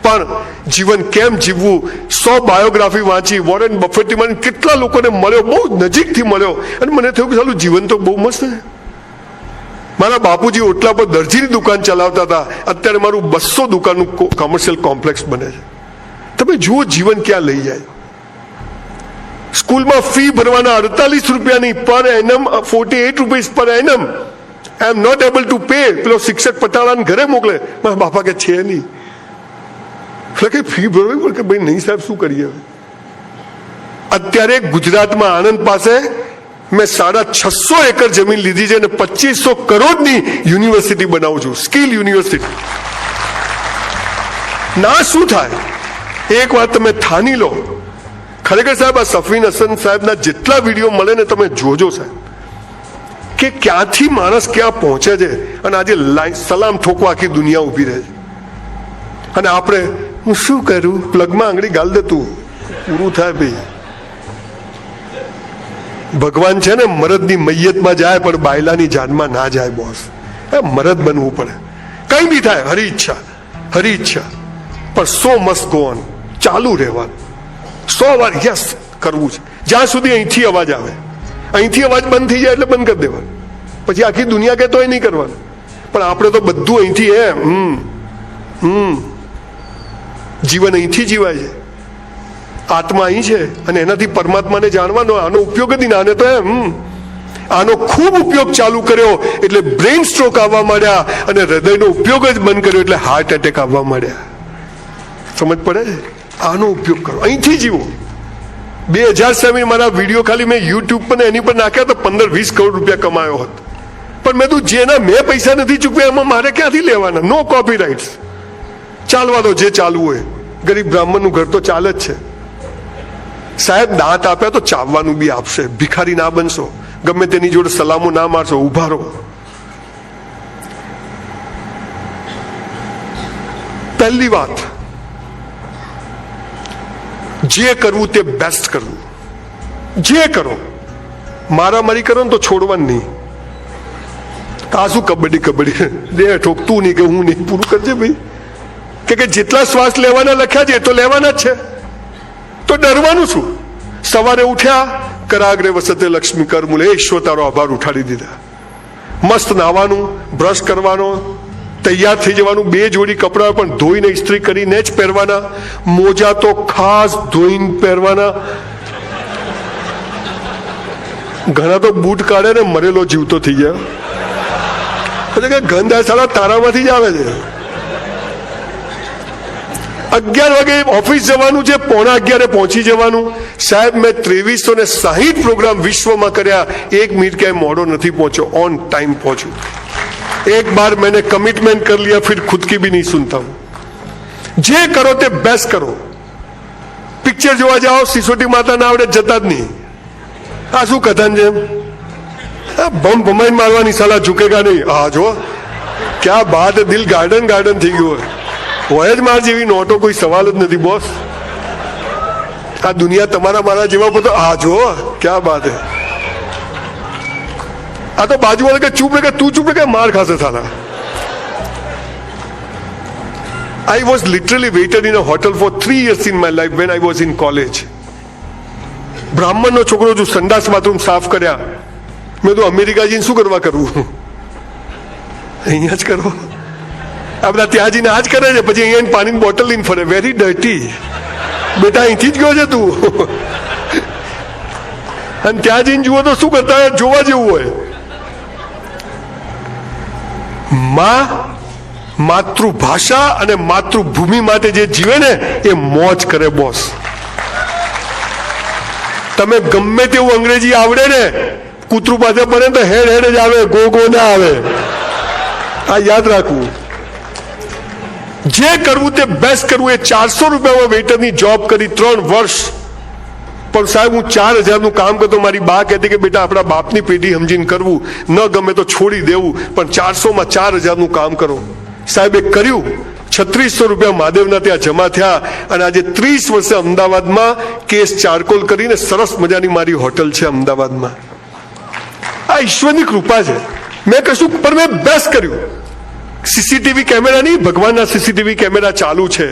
પણ જીવન કેમ જીવવું, 100 બાયોગ્રાફી વાંચી, વોરેન બફેટથી મને કેટલા લોકોને મળ્યો, બહુ નજીકથી મળ્યો, અને મને થયું કે ચાલું જીવન તો બહુ મસ્ત છે. મારા બાપુજી ઓટલા પર દરજીની દુકાન ચલાવતા હતા, અત્યારે મારું 200 દુકાનનું કોમર્શિયલ કોમ્પ્લેક્સ બને છે. તમે જુઓ જીવન ક્યાં લઈ જાય. સ્કૂલમાં ફી ભરવાના 48 રૂપિયાની per annum, 48 rupees per annum. I am not able to pay. પેલો શિક્ષક પટાળાને ઘરે મોકલે, મારા બાપા કે છે નહીં. એટલે કે ફી ભરવી પડે કે ભાઈ નહીં સાહેબ, શું કરીએ. અત્યારે ગુજરાતમાં આણંદ પાસે મેં 650 એકર જમીન લીધી છે અને 2500 કરોડની યુનિવર્સિટી બનાવું છું, સ્કિલ યુનિવર્સિટી. ના શું થાય, એક વાત તમે થાની લો. ખરેખર સાહેબ આ સફીન હસન સાહેબના જેટલા વિડીયો મળે ને તમે જોજો સાહેબ, કે ક્યાંથી માણસ ક્યાં પહોંચે છે. અને આજે સલામ ઠોકવા આખી દુનિયા ઊભી રહે છે. અને આપણે હું શું કરું, પ્લગમાં આંગળી ગાલ દે તું, પૂરું થાય ભાઈ. ભગવાન છે ને મરદની મૈયતમાં જાય, પણ બાયલાની જાનમાં ના જાય બોસ. મરદ બનવું પડે, કઈ બી થાય, હરી ઈચ્છા, હરી ઈચ્છા. પણ 100 મસ્ટ ગો ઓન, ચાલુ રહેવાનું. 100 વાર યસ કરવું છે, જ્યાં સુધી અહીંથી અવાજ આવે. અહીંથી અવાજ બંધ થઈ જાય એટલે બંધ કરી દેવાનું. પછી આખી દુનિયા કે તોય નહીં કરવાનું. પણ આપણે તો બધું અહીંથી જીવન અહીંથી જીવાય છે. આત્મા અહીં છે અને એનાથી પરમાત્માને જાણવાનો. આનો ઉપયોગ જ નહીં. આને તો આનો ખૂબ ઉપયોગ ચાલુ કર્યો એટલે બ્રેઇન સ્ટ્રોક આવવા માંડ્યા, અને હૃદયનો ઉપયોગ જ બંધ કર્યો એટલે હાર્ટ એટેક આવવા માંડ્યા. સમજ પડે? આનો ઉપયોગ કરો, અહીંથી જીવો. 2007 મારા વિડીયો ખાલી મેં યુટ્યુબ પર એની પર નાખ્યા તો 15-20 કરોડ રૂપિયા કમાયો હોત. પણ મેં તું જેના મેં પૈસા નથી ચૂકવ્યા એમાં મારે ક્યાંથી લેવાના? નો કોપીરાઇટ્સ. ચાલવા દો જે ચાલવું હોય. ગરીબ બ્રાહ્મણનું ઘર તો ચાલે જ છે સાહેબ. દાંત આપ્યા તો ચાવવાનું બી આપશે. ભિખારી ના બનશો, ગમે તેની જોડે સલામો ના મારશો, ઉભા રહો. પહેલી વાત, જે કરવું તે બેસ્ટ કરવું. જે કરો, મારામારી કરો ને તો છોડવાનું નહીં. આ શું કબડ્ડી દે ઠોકતું નહીં કે હું નહીં, પૂરું કરજે ભાઈ. કે જેટલા શ્વાસ લેવાના લખ્યા છે તો લેવાના જ છે, તો ડરવાનું શું? સવારે ઉઠ્યા, કરાગ્રે વસતે લક્ષ્મી કરમૂલે, ઈશ્વર તારો આભાર ઉઠાડી દીધા. મસ્ત નાવાનું, બ્રશ કરવાનો, તૈયાર થઈ જવાનું. 2 જોડી કપડા પણ ધોઈને ઇસ્ત્રી કરીને જ પહેરવાના. મોજા તો ખાસ ધોઈને પહેરવાના. ઘણા તો બૂટ કાઢે ને મરેલો જીવતો થઈ ગયા. એટલે કે ગંદા સારા તારામાંથી જ આવે છે. 11 વાગે ઓફિસ જવાનું છે, 11:15 પહોંચી જવાનું. સાહેબ મેં 2360 પ્રોગ્રામ વિશ્વમાં કર્યા, 1 મિનિટ ક્યાંય મોડો નથી પહોંચ્યો, ઓન ટાઈમ પહોંચ્યું. एक बार मैंने कमिटमेंट कर लिया, फिर खुद की भी नहीं सुनता हूं. जे करो ते बेस्ट करो. पिक्चर જોવા જાઓ, સિસોટી માતા ના આવડે જતા જ નહીં. આ શું કથન છે? બમ બમાઈને મારવાની સલાહ ઝુકેગા નહીં. હા જો ક્યાં બાત હે, દિલ ગાર્ડન ગાર્ડન થઈ ગયું હોય જ માર જેવી નોટો કોઈ સવાલ જ નથી બોસ. આ દુનિયા તમારા મારા જેવા બધો. હા જો ક્યાં બાત હે. આ તો બાજુવાળા કે ચૂપ રે કે તું ચૂપ રે કે માર ખાશે સાલા. I was literally waited in a hotel for 3 years in my life when I was in college. બ્રાહ્મણનો છોકરો જો સંડાસ બાથરૂમ સાફ કર્યા, મેં તો અમેરિકા જઈને શું કરવા કરવું, અહીંયા જ કરો. આ બધા ત્યાં જઈને આ જ કરે છે, પછી અહીંયા પાણીની બોટલ લઈને ફરે. વેરી ડર્ટી બેટા, અહીંથી જ ગયો છે તું. અને ત્યાં જઈને જુઓ તો શું કરતા જોવા જેવું હોય. માતૃભાષા અને માતૃભૂમિ માટે જે જીવે ને એ મોજ કરે બોસ. તમે ગમે તેવું અંગ્રેજી આવડે ને, કૂતરું પાસે પડે તો હેડ હેડ જ આવે, ગો ગો ના આવે. આ યાદ રાખવું. જે કરવું તે બેસ્ટ કરવું. એ 400 રૂપિયામાં વેઇટરની જોબ કરી 3 વર્ષ. પણ સાહેબ હું 4000નું કામ કરતો. મારી બા કહેતી કે બેટા આપણા બાપની પેઢી સમજીને કરવું, ન ગમે તો છોડી દેવું, પણ 400માં 4000નું કામ કરો. સાહેબે કર્યું. 3600 રૂપિયા મહાદેવના ત્યાં જમા થયા અને આજે 30 વર્ષે અમદાવાદમાં કેસ ચારકોલ કરીને સરસ મજાની મારી હોટલ છે અમદાવાદમાં. આ ઈશ્વરની કૃપા છે. મેં કશું પણ મેં બેસ્ટ કર્યું. સીસીટીવી કેમેરા નહીં, ભગવાનના સીસીટીવી કેમેરા ચાલુ છે.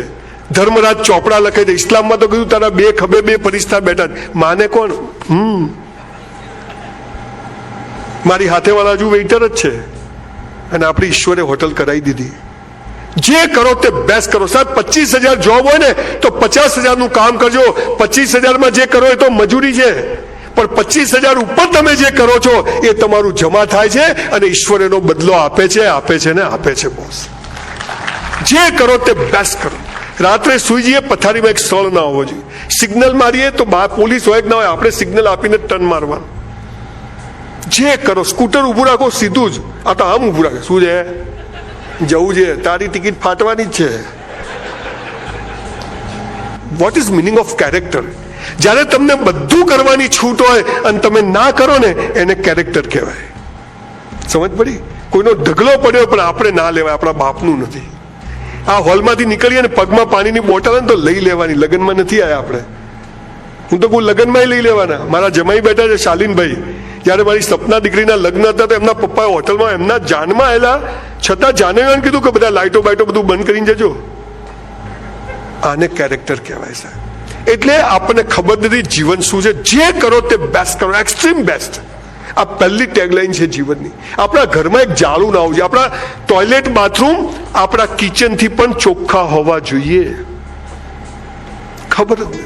ધર્મરાજ ચોપડા લખે છે. ઇસ્લામમાં તો કહ્યું તારા 2 ખભે 2 ફરિશ્તા બેઠા. માને કોણ? મારી હાથેવાળા હજુ વેઇટર જ છે અને આપણી ઈશ્વરે હોટલ કરાવી દીધી. જે કરો તે બેસ્ટ કરો. સાહેબ 25,000 જોબ હોય ને તો 50,000નું કામ કરજો. 25,000માં જે કરો એ તો મજૂરી છે, પણ 25,000 ઉપર તમે જે કરો છો એ તમારું જમા થાય છે અને ઈશ્વર એનો બદલો આપે છે ને આપે છે બોસ. જે કરો તે બેસ્ટ કરો. રાત્રે સુઈ જઈએ પથારીમાં એક સળ ના હોવો જોઈએ. સિગ્નલ મારીએ તો પોલીસ હોય કે ના હોય, આપણે સિગ્નલ આપીને ટર્ન મારવાનું. જે કરો. સ્કૂટર ઊભું રાખો સીધું જ. આ તો આમ ઊભું રાખે. શું છે? જવું છે, તારી ટિકિટ ફાટવાની જ છે. What is meaning of character? જ્યારે તમને બધું કરવાની છૂટ હોય અને તમે ના કરો ને, એને કેરેક્ટર કહેવાય. સમજ પડી? કોઈનો ઢગલો પડ્યો પણ આપણે ના લેવાય, આપણા બાપનું નથી. આ હોલમાંથી નીકળીએ ને પગમાં પાણીની બોટલ ને તો લઈ લેવાની. લગ્નમાં નથી આવ્યા આપણે. હું તો કોઈ લગ્નમાં લઈ લેવાના. મારા જમાઈ બેઠા છે શાલીનભાઈ. જ્યારે મારી સપના દીકરીના લગ્ન હતા તો એમના પપ્પાએ હોટલમાં એમના જાનમાં આવેલા, છતાં જાનવીને કીધું કે બધા લાઇટો બાઇટો બધું બંધ કરીને જજો. આને કેરેક્ટર કહેવાય સાહેબ. એટલે આપણને ખબર નથી જીવન શું છે. જે કરો તે બેસ્ટ કરો, એક્સ્ટ્રીમ બેસ્ટ. આ પહેલી ટેગલાઈન છે જીવનની. આપણા ઘરમાં એક જાળું ના હોવું જોઈએ. આપણા ટોયલેટ બાથરૂમ આપણા કિચનથી પણ ચોખ્ખા હોવા જોઈએ. ખબર જ નથી.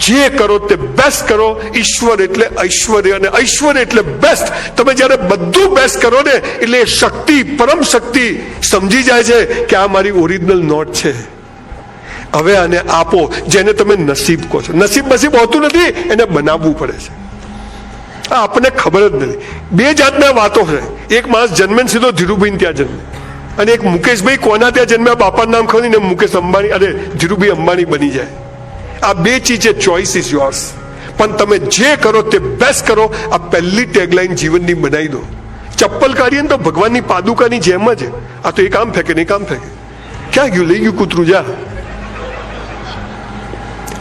જે કરો તે બેસ્ટ કરો. ઈશ્વર એટલે ઐશ્વર્ય અને ઐશ્વર્ય એટલે બેસ્ટ. તમે જ્યારે બધું બેસ્ટ કરો ને એટલે શક્તિ, પરમ શક્તિ સમજી જાય છે કે આ મારી ઓરિજિનલ નોટ છે. હવે આને આપો. જેને તમે નસીબ કહો છો. નસીબ હોતું નથી, એને બનાવવું પડે છે. આ આપણને ખબર જ નથી. 2 જાતના વાતો છે. એક માણસ જન્મે સીધો ધીરુભાઈ ત્યાં જન્મે, અને એક મુકેશભાઈ કોના ત્યાં જન્મ્યા બાપાનું નામ ખબર ને મુકેશ અંબાણી અરે ધીરુભાઈ અંબાણી બની જાય. આ 2 ચીજ છે. Choice is yours. પણ તમે જે કરો તે બેસ્ટ કરો. આ પહેલી ટેગલાઈન જીવનની બનાવી દો. ચપ્પલ કાઢીએ ને તો ભગવાનની પાદુકાની જેમ જ. આ તો એક આમ ફેંકે ને એક આમ ફેંકે. ક્યાં ગયું? લઈ ગયું કૂતરું. જા.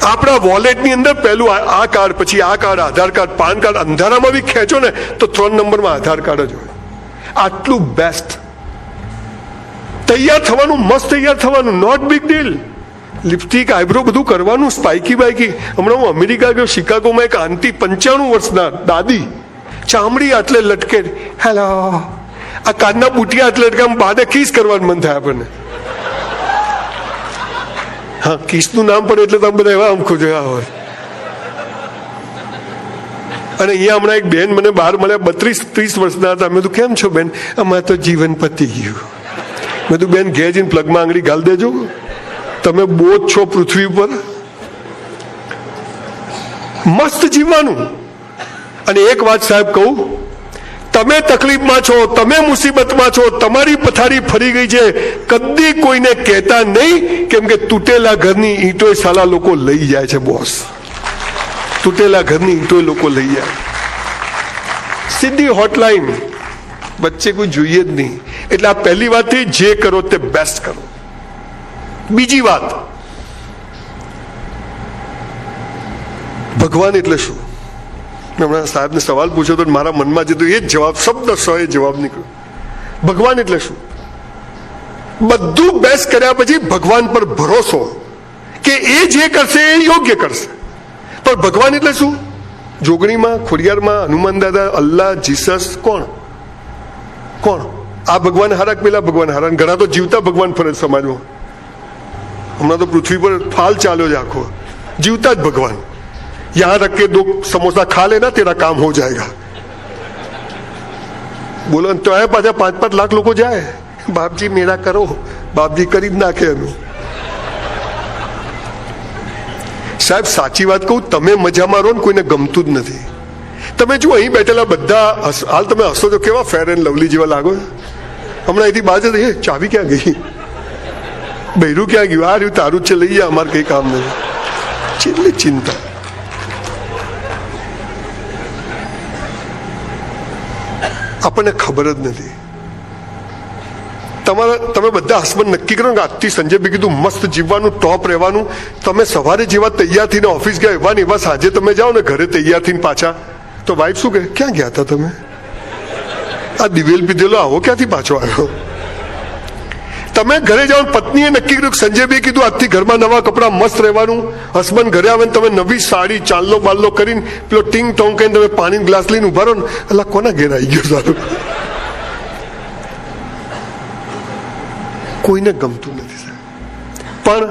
આપણા વોલેટની અંદર પહેલું આ કાર્ડ, પછી આ કાર્ડ, આધાર કાર્ડ, પાન કાર્ડ. અંધારામાં બી ખેંચો ને તો 3 નંબરમાં આધાર કાર્ડ જ હોય. આટલું બેસ્ટ. તૈયાર થવાનું, મસ્ત તૈયાર થવાનું, not big deal. Lipstick, eyebrow બધું કરવાનું, સ્પાઇકી બાઇકી. હમણાં હું અમેરિકા ગયો, શિકાગોમાં એક આંટી 95 વર્ષના દાદી, ચામડી આટલે લટકે. હેલો. આ કાનના બુટિયા આટલે લટકે. આમ બાદે કિસ કરવાનું મન થાય આપણને. હા, કિસનું નામ પડે એટલે તમે બધા એવા આમ ખોજ્યા હોય. અને અહીંયા હમણાં એક બેન મને બહાર મળ્યા, 32-30 વર્ષના હતા. મેં તો કેમ છો બેન? અમારે તો જીવન પતી ગયું. મેં તો બેન ઘેર જઈને પ્લગમાં આંગળી ગાલ દેજો. તમે બોજ છો પૃથ્વી ઉપર. મસ્ત જીવવાનું. અને એક વાત સાહેબ કહું, તમે તકલીફમાં છો, તમે મુસીબતમાં છો, તમારી પથારી ફરી ગઈ છે, કદી કોઈને કહેતા નહીં. કેમ કે તૂટેલા ઘરની ઈંટો સાલા લોકો લઈ જાય છે બોસ. તૂટેલા ઘરની ઈંટો લોકો લઈ જાય. સીધી હોટલાઇન, વચ્ચે કોઈ જોઈએ જ નહીં. એટલે આ પહેલી વાત થઈ, જે કરો તે બેસ્ટ કરો. બીજી વાત, ભગવાન એટલે શું? મેં હમણાં સાહેબને સવાલ પૂછ્યો તો મારા મનમાં જતો એ જ જવાબ, શબ્દ એ જવાબ નીકળ્યો. ભગવાન એટલે શું? બધું બેસ્ટ કર્યા પછી ભગવાન પર ભરોસો કે એ જે કરશે એ યોગ્ય કરશે. પણ ભગવાન એટલે શું? જોગણીમાં, ખોડિયારમાં, હનુમાન દાદા, અલ્લાહ, જીસસ, કોણ? આ ભગવાન હારા, પેલા ભગવાન હારા. ઘણા તો જીવતા ભગવાન ફરે સમાજમાં. હમણાં તો પૃથ્વી પર ફાલ ચાલ્યો છે આખો, જીવતા જ ભગવાન. યહાં તક કે 2 સમોસા ખા લેના તેરા કામ હો જાયગા. બોલો તો એ પાછા 5-5 લાખ લોકો જાય, બાપજી મેરા કરો, બાપજી કરી જ નાખે એનું. સાહેબ સાચી વાત કહું, તમે મજામાં રહો ને કોઈને ગમતું જ નથી. તમે જો અહીં બેઠેલા બધા હાલ તમે હસો તો કેવા ફેર એન્ડ લવલી જેવા લાગો. હમણાં અહીંથી બાજુ ચાવી ક્યાં ગઈ, બૈરું ક્યાં ગયું, આ રહ્યું તારું છે, લઈ જા, અમારે કઈ કામ નહીં. કેટલી ચિંતા. આપણને ખબર જ નથી. તમે બધા હસબન્ડ નક્કી કરો કે આજથી સંજયભાઈ કીધું મસ્ત જીવવાનું, ટોપ રહેવાનું. તમે સવારે જેવા તૈયાર થઈને ઓફિસ ગયા એવા ને એવા સાંજે તમે જાઓ ને ઘરે તૈયાર થઈને પાછા, તો વાઈફ શું કહે, ક્યાં ગયા હતા તમે? આ દિવેલ પીધેલો આવો ક્યાંથી પાછો આવ્યો? તમે ઘરે જાઓ, પત્નીએ નક્કી કર્યું, સંજયભાઈ કીધું આજથી ઘરમાં નવા કપડા મસ્ત રહેવાનું. હસબન્ડ ઘરે આવે ને તમે નવી સાડી ચાંદલો બાંદલો કરીને પેલો ટીંગ ટોંગ કરીને તમે પાણીનો ગ્લાસ લઈને ઉભા રહો ને, અલા કોના ઘેર આવી ગયો સારું? કોઈને ગમતું નથી સાહેબ. પણ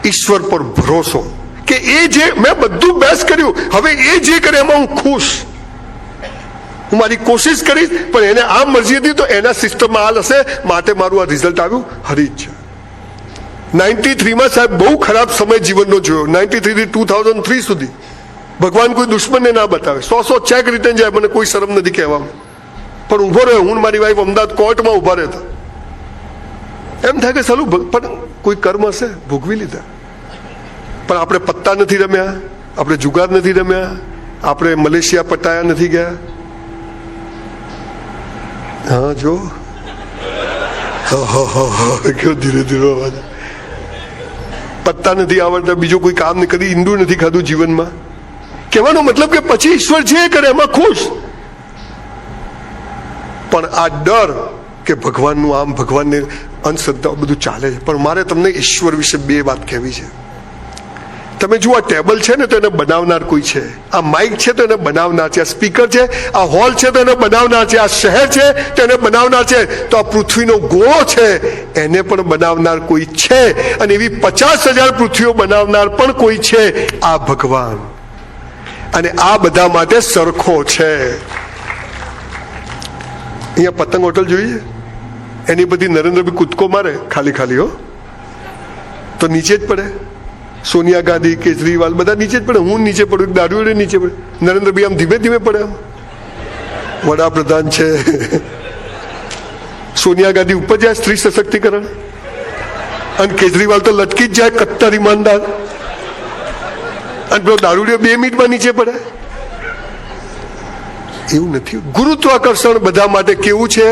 ઈશ્વર પર ભરોસો કે એ જે મેં બધું બેસ્ટ કર્યું, હવે એ જે કરે એમાં હું ખુશ. હું મારી કોશિશ કરીશ, પણ એને આ મરજી હતી તો એના સિસ્ટમમાં હાલ હશે, માટે મારું આ રિઝલ્ટ આવ્યું. હરી જ છે. 93માં સાહેબ બહુ ખરાબ સમય જીવનનો જોયો. 93 થી 2003 સુધી ભગવાન કોઈ દુશ્મનને ના બતાવે. 100 ચેક રિટર્ન જાય, મને કોઈ શરમ નથી કહેવામાં. પણ ઊભો રહ્યો, હું મારી વાઈફ અમદાવાદ કોર્ટમાં ઊભા રહેતા. એમ થાય કે સાલું, પણ કોઈ કર્મ હશે, ભોગવી લીધા. પણ આપણે પત્તા નથી રમ્યા, આપણે જુગાર નથી રમ્યા, આપણે મલેશિયા પટાયા નથી ગયા. હા જો કયો ધીરે ધીરે અવાજ. પત્તા નથી આવડતા, બીજું કોઈ કામ નહીં, કદી ઈંડું નથી ખાધું જીવનમાં. કહેવાનો મતલબ કે પછી ઈશ્વર જે કરે એમાં ખુશ. પણ આ ડર કે ભગવાનનું આમ, ભગવાનને અંધશ્રદ્ધા બધું ચાલે છે. પણ મારે તમને ઈશ્વર વિશે 2 વાત કહેવી છે. તમે જુઓ, આ ટેબલ છે ને તો એને બનાવનાર કોઈ છે, આ માઇક છે તો એને બનાવનાર છે, આ સ્પીકર છે, આ હોલ છે તો એને બનાવનાર છે, આ શહેર છે તો એને બનાવનાર છે, તો આ પૃથ્વીનો ગોળો છે એને પણ બનાવનાર કોઈ છે. અને એવી 50,000 પૃથ્વીઓ બનાવનાર પણ કોઈ છે, આ ભગવાન. અને આ બધા માટે સરખો છે. અહીંયા પતંગ હોટલ જોઈએ, એની બધી નરેન્દ્રભાઈ કૂદકો મારે ખાલી હો તો નીચે જ પડે. સોનિયા ગાંધી, કેજરીવાલ બધા નીચે જ પડે. હું નીચે પડું, દારૂ નીચે પડે. નરેન્દ્રભાઈ આમ ધીમે ધીમે પડે. વડાપ્રધાન છે. સોનિયા ગાંધી ઉપર જાય, સ્ત્રી સશક્તિકરણ. અને કેજરીવાલ તો લટકી જ જાય, કટ્ટર ઈમાનદાર. અને પેલો દારૂડિયો 2 મિનિટમાં નીચે પડે. એવું નથી. ગુરુત્વાકર્ષણ બધા માટે કેવું છે?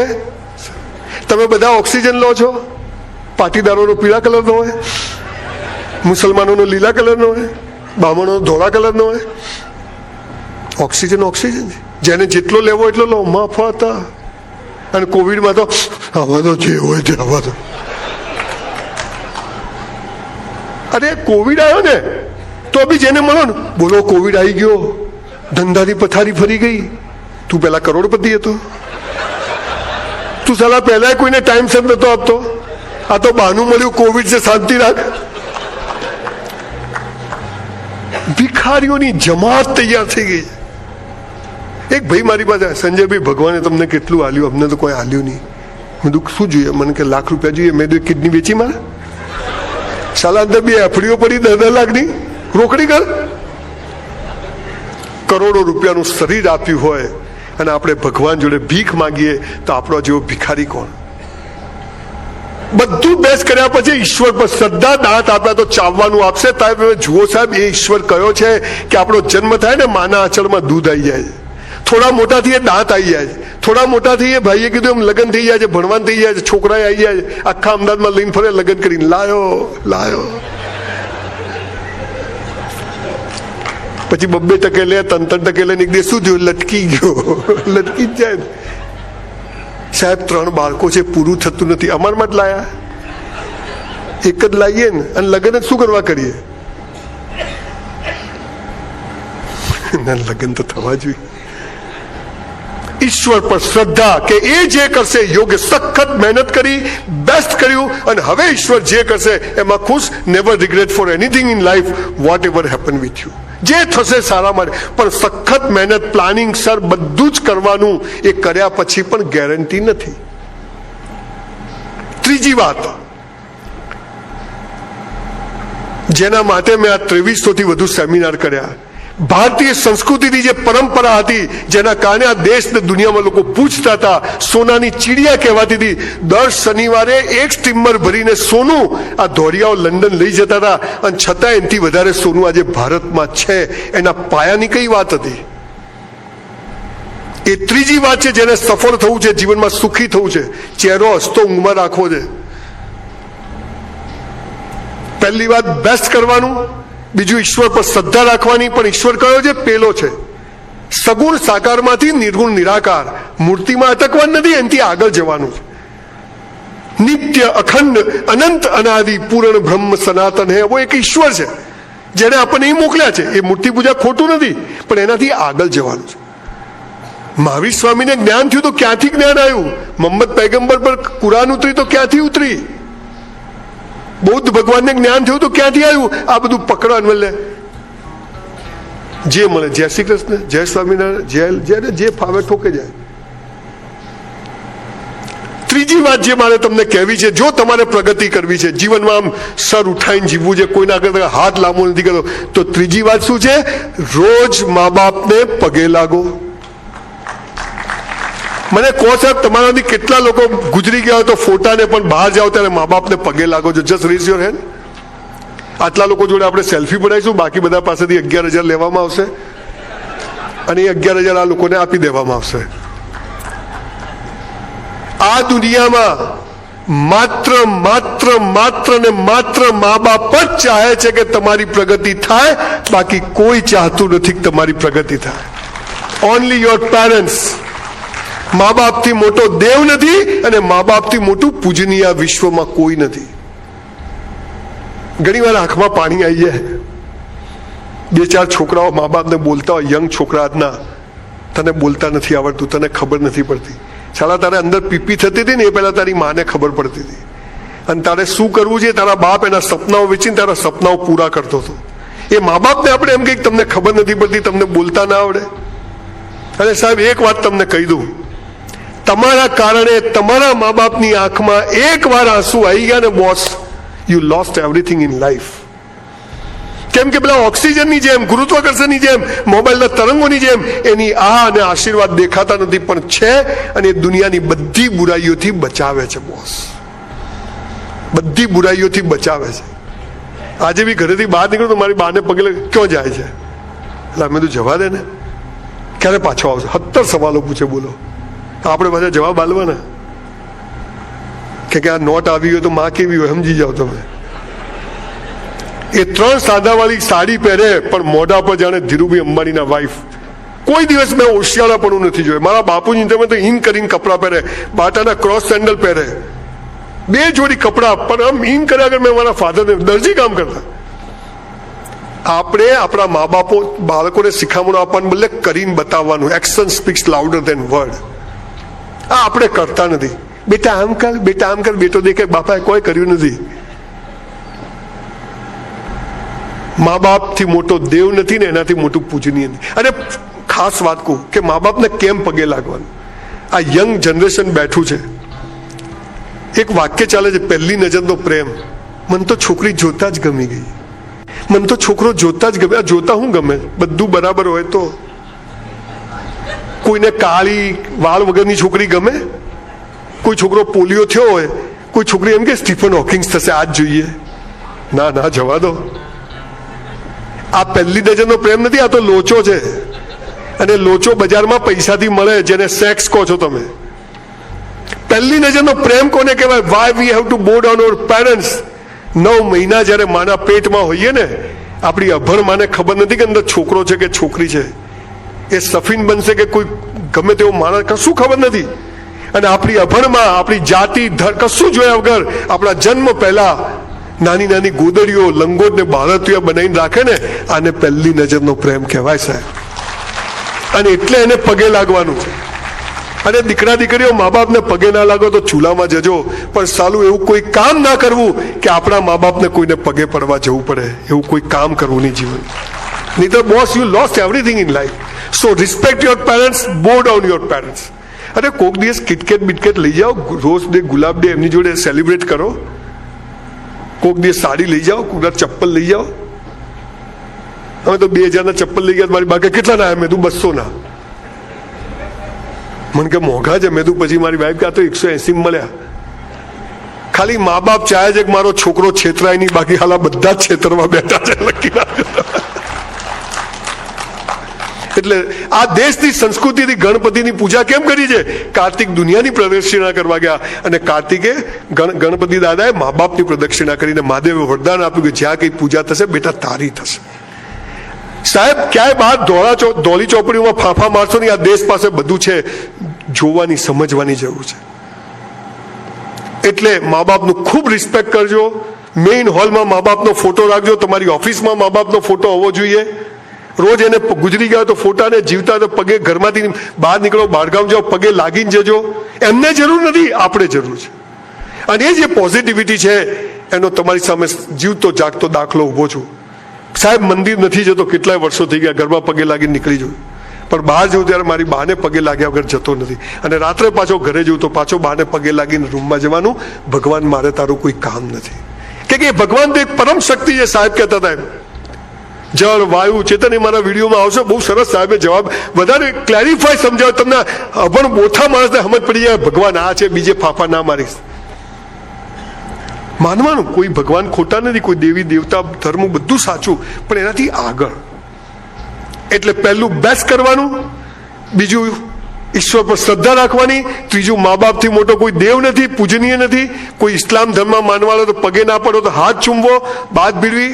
તમે બધા ઓક્સિજન લો છો, પાટીદારોનો પીળા કલરનો હોય, મુસલમાનોનો લીલા કલરનો હોય, બ્રાહ્મણોનો ધોળા કલરનો હોય. ઓક્સિજન ઓક્સિજન છે. જેને જેટલો લેવો એટલો લો, મફત. અને કોવિડમાં તો આવા તો જે હોય તે આવા તો. અરે કોવિડ આવ્યો ને તો બી જેને મળો ને, બોલો કોવિડ આવી ગયો, ધંધાની પથારી ફરી ગઈ. તું પેલા કરોડપતિ હતો, તું સાલા પહેલા કોઈને ટાઈમસર નતો આપતો. આ તો બહાનું મળ્યું, કોવિડ છે, શાંતિ રાખ. ભિખારીઓની જમાત તૈયાર થઈ ગઈ. એક ભાઈ મારી પાસે, સંજયભાઈ ભગવાને તમને કેટલું આલ્યું, અમને તો કોઈ આલ્યું નહીં. મેં કીધું શું જોઈએ? મને કે લાખ રૂપિયા જોઈએ. મેં કીધું કિડની વેચી મારે? સાલા અંદર 2 એફડીઓ પડી 10 લાખની, રોકડી કર. કરોડો રૂપિયાનું શરીર આપ્યું હોય અને આપણે ભગવાન જોડે ભીખ માંગીએ તો આપણો જેવો ભિખારી કોણ? બધું બેસ કર્યા પછી ઈશ્વર પર શ્રદ્ધા, દાંત આપ્યા તો ચાવવાનું આપશે. તમે જુઓ સાહેબ, એ ઈશ્વર કયો છે કે આપણો જન્મ થાય ને માના આંચળમાં દૂધ આવી જાય. થોડા મોટા થઈએ દાંત આવી જાય છે, થોડા મોટા થઈએ ભાઈએ કીધું એમ લગ્ન થઈ જાય છે, ભણવાન થઈ જાય છે, છોકરા આવી જાય છે, આખા અમદાવાદમાં લઈને ફરે લગ્ન કરીને લાયો પછી 2-2 લે 3-3 લે નીકળે, શું થયું? લટકી ગયો. લટકી જ જાય. સાહેબ 3 બાળકો છે, પૂરું થતું નથી, અમારમાં જ લાયા. એક જ લાવીએ ને અને લગ્ન જ શું કરવા કરીએ? લગ્ન તો થવા જોઈએ. ઈશ્વર પર શ્રદ્ધા કે એ જે કરશે યોગ્ય, સખત મહેનત કરી, બેસ્ટ કર્યું અને હવે ઈશ્વર જે કરશે એમાં ખુશ. Never regret for anything in life whatever happen with you. જે થશે સારા માટે, પણ સખત મહેનત, પ્લાનિંગ સર બધું જ કરવાનું. એ કર્યા પછી પણ ગેરંટી નથી. ત્રીજી વાત જેના માટે મેં આ 2300 થી વધુ સેમિનાર કર્યા, ભારતીય સંસ્કૃતિની જે પરંપરા હતી, જેના કારણે આ દેશ ને દુનિયામાં લોકો પૂછતા હતા, સોનાની ચીડિયા કહેવાતી હતી. દર શનિવારે એક સ્ટીમર ભરીને સોનું આ ધોરિયાઓ લંડન લઈ જતા હતા, અને છતાં એનાથી વધારે સોનું આજે ભારતમાં છે. એના પાયાની કઈ વાત હતી? એ ત્રીજી વાત છે જેને સફળ થવું છે, જીવનમાં સુખી થવું છે, ચહેરો હસતો ઊંઘમાં રાખવો છે. પહેલી વાત બેસ્ટ કરવાનું, બીજું ઈશ્વર પર શ્રદ્ધા રાખવાની. પણ ઈશ્વર કયો છે? પેલો છે. સગુણ સાકારમાંથી નિર્ગુણ નિરાકાર, મૂર્તિમાં અટકવાનું નથી, એનાથી આગળ જવાનું છે. નિત્ય અખંડ અનંત અનાદિ પૂર્ણ બ્રહ્મ સનાતન હે, એવો એક ઈશ્વર છે જેને આપણને એ મોકલ્યા છે. એ મૂર્તિ પૂજા ખોટું નથી, પણ એનાથી આગળ જવાનું છે. મહાવીર સ્વામીને જ્ઞાન થયું તો ક્યાંથી જ્ઞાન આવ્યું? મોહમ્મદ પૈગંબર પર કુરાન ઉતરી તો ક્યાંથી ઉતરી? બૌદ્ધ ભગવાનને જ્ઞાન થયું તો ક્યાંથી આવ્યું? આ બધું પકડવાનું બદલે જે મળે, જય શ્રી કૃષ્ણ, જય સ્વામિનારાયણ, જે ફાવે ઠોકે જાય. ત્રીજી વાત જે મારે તમને કહેવી છે, જો તમારે પ્રગતિ કરવી છે જીવનમાં, આમ સર ઉઠાઈને જીવવું છે, કોઈના આગળ હાથ લાંબો નથી કરતો, તો ત્રીજી વાત શું છે? રોજ મા બાપને પગે લાગો. મને કહો સાહેબ, તમારાથી કેટલા લોકો ગુજરી ગયા હોય તો ફોટાને પણ બહાર જાઓ ત્યારે મા બાપને પગે લાગો છો? Just rays your hand. આટલા લોકો જોડે આપણે સેલ્ફી પડાવીશું, બાકી બધા પાસેથી 11,000 લેવામાં આવશે અને એ 11,000 આ લોકોને આપી દેવામાં આવશે. આ દુનિયામાં માત્ર ને માત્ર મા બાપ જ ચાહે છે કે તમારી પ્રગતિ થાય, બાકી કોઈ ચાહતું નથી કે તમારી પ્રગતિ થાય. Only your parents. મા બાપથી મોટો દેવ નથી અને મા બાપથી મોટું પૂજનીય આ વિશ્વમાં કોઈ નથી. ઘણી વાર આંખમાં પાણી આવી જાય. 2-4 છોકરાઓ મા બાપને બોલતા હોય, યંગ છોકરા, ના તને બોલતા નથી આવડતું, તને ખબર નથી પડતી. સાલા તારે અંદર પીપી થતી હતી ને એ પહેલા તારી માને ખબર પડતી હતી, અને તારે શું કરવું છે તારા બાપ એના સપનાઓ વેચીને તારા સપનાઓ પૂરા કરતો હતો. એ મા બાપને આપણે એમ કહીએ તમને ખબર નથી પડતી, તમને બોલતા ના આવડે. અને સાહેબ એક વાત તમને કહી દઉં, તમારા કારણે તમારા મા બાપની આંખમાં એક વાર આંસુ આવી ગયા ને boss, you lost everything in life. કેમ કે પેલા ઓક્સિજનની જેમ, ગુરુત્વાકર્ષણની જેમ, મોબાઈલના તરંગોની જેમ એની આ અને આશીર્વાદ દેખાતા નથી, પણ છે, અને દુનિયાની બધી બુરાઈઓથી બચાવે છે બોસ. બધી બુરાઈઓથી બચાવે છે. આજે બી ઘરેથી બહાર નીકળું તો મારી બાને પગે ક્યાં જાય છે, એટલે અમે તો જવા દે ને, ક્યારે પાછો આવશે? 70 સવાલો પૂછે, બોલો. આપણે બધા જવાબ આલવાના કે આ નોટ આવી હોય તો માં કેવી હોય સમજી જાઓ તમે. એ 3 સાદાવાળી સાડી પહેરે પણ મોઢા પર જાણે ધીરુભાઈ અંબાણીના વાઈફ. કોઈ દિવસ મેં ઓશિયાળાપણું નથી જોયું. મારા બાપુજી તમે તો ઇન કરીને કપડાં પહેરે, બાટાના ક્રોસ સેન્ડલ પહેરે, 2 જોડી કપડાં, પણ આમ ઇન કર્યા આગળ મેં મારા ફાધરને દરજી કામ કરતા. આપણે આપણા મા બાપો બાળકોને શિખામણો આપવાને બદલે કરીને બતાવવાનું. Action speaks louder than word. આ આપણે કરતા નથી. બેટા આમ કર, બેટા આમ કર, બેટો દેખે બાપાએ કોઈ કર્યું નથી. મા બાપથી મોટો દેવ નથી ને એનાથી મોટું પૂજનીય નથી. અને ખાસ વાત કહું કે મા બાપને કેમ પગે લાગવાનું. આ યંગ જનરેશન બેઠું છે, એક વાક્ય ચાલે છે, પહેલી નજરનો પ્રેમ. મને તો છોકરી જોતા જ ગમી ગઈ, મને તો છોકરો જોતા જ ગમે. આ જોતા હું ગમે? બધું બરાબર હોય તો. કોઈને કાળી વાળ વગરની છોકરી ગમે? કોઈ છોકરો પોલિયો થયો હોય, કોઈ છોકરી એમ કે સ્ટીફન હોકિંગ્સ થશે આજ જોઈએ? ના ના, જવા દો. આ પહેલી નજરનો પ્રેમ નથી, આ તો લોચો છે. અને લોચો બજારમાં પૈસાથી મળે, જેને સેક્સ કહો છો તમે. પહેલી નજરનો પ્રેમ કોને કહેવાય? વાય વી હેવ ટુ બો ડાઉન અવર પેરેન્ટ્સ. 9 મહિના જ્યારે માના પેટમાં હોઈએ ને, આપણી અભણ માને ખબર નથી કે અંદર છોકરો છે કે છોકરી છે, એ સફીન બનશે કે કોઈ ગમે તેવો માણસ, કશું ખબર નથી. અને આપણી અભણમાં આપણી જાતિ કશું જોયા વગર આપણા જન્મ પહેલા નાની નાની ગોદડીઓ, લંગોટ ને બાળતિયા બનાવીને રાખે ને, આને પહેલી નજરનો પ્રેમ કહેવાય સાહેબ. અને એટલે એને પગે લાગવાનું છે. અને દીકરા દીકરીઓ મા બાપને પગે ના લાગો તો ચૂલામાં જજો, પણ સાલું એવું કોઈ કામ ના કરવું કે આપણા મા બાપને કોઈને પગે પડવા જવું પડે. એવું કોઈ કામ કરવું નહીં જીવન. નહીં તો boss, you lost everything in life. So respect your parents, બો ડાઉન યોર પેરેન્ટ્સ. અરે કોક દિવસ કિટકેટ બિટકેટ લઈ જાઓ, રોઝ ડે, ગુલાબ ડે એમની જોડે સેલિબ્રેટ કરો. કોક દિવસ સાડી લઈ જાઓ, કોક ચપ્પલ લઈ જાઓ. અમે તો 2000ના ચપ્પલ લઈ ગયા, મારી બાકી કેટલા ના? મેં તું 200 ના. મને કે મોંઘા છે. મેં તું પછી મારી વાઈફ કે આ તો 180 મળ્યા. ખાલી મા બાપ ચાહે છે કે મારો છોકરો છેતરાય નહીં, બાકી હાલા બધા જ છેતરવા બેઠા છે. લખી એટલે આ દેશની સંસ્કૃતિથી ગણપતિની પૂજા કેમ કરી છે? કાર્તિક દુનિયાની પ્રદક્ષિણા કરવા ગયા, અને કાર્તિકે ગણપતિ દાદાએ મા બાપની પ્રદક્ષિણા કરીને મહાદેવે વરદાન આપ્યું કે જ્યાં કઈ પૂજા થશે બેટા તારી થશે. સાહેબ ક્યાંય બહાર ધોળી ચોપડીઓમાં ફાંફા મારશો નહીં. આ દેશ પાસે બધું છે, જોવાની સમજવાની જરૂર છે. એટલે મા બાપનું ખૂબ રિસ્પેક્ટ કરજો. મેઇન હોલમાં મા બાપનો ફોટો રાખજો. તમારી ઓફિસમાં મા બાપનો ફોટો હોવો જોઈએ. રોજ એને ગુજરી ગયા તો ફોટાને, જીવતા તો પગે, ઘરમાંથી બહાર નીકળો, બહારગામ જાઓ, પગે લાગીને જજો. એમને જરૂર નથી, આપણે જરૂર છે. અને એ જે પોઝિટિવિટી છે એનો તમારી સામે જીવતો જાગતો દાખલો ઊભો છું. સાહેબ મંદિર નથી જતો, કેટલાય વર્ષો થઈ ગયા, ઘરમાં પગે લાગીને નીકળી જવું, પણ બહાર જવું ત્યારે મારી બાને પગે લાગ્યા વગર જતો નથી. અને રાત્રે પાછો ઘરે જવું તો પાછો બાને પગે લાગીને રૂમમાં જવાનું. ભગવાન મારે તારું કોઈ કામ નથી. કે એ ભગવાન તો એક પરમ શક્તિ છે. સાહેબ કહેતા હતા એમ, જળ, વાયુ, ચેતન. એ મારા વિડીયોમાં આવશે, બહુ સરસ સાહેબે જવાબ વધારે ક્લેરિફાય સમજાવે. તમને અભણ બોથા માણસને સમજ પડી જાય ભગવાન આ છે, બીજે ફાફા ના મારીશ. માનવાનું કોઈ ભગવાન ખોટા નથી, કોઈ દેવી દેવતા ધર્મ બધું સાચું, પણ એનાથી આગળ. એટલે પહેલું બેસ્ટ કરવાનું, બીજું ઈશ્વર પર શ્રદ્ધા રાખવાની, ત્રીજું મા બાપથી મોટો કોઈ દેવ નથી, પૂજનીય નથી. કોઈ ઇસ્લામ ધર્મમાં માનવાળો તો પગે ના પડો તો હાથ ચૂમવો, બાદ ભીડવી.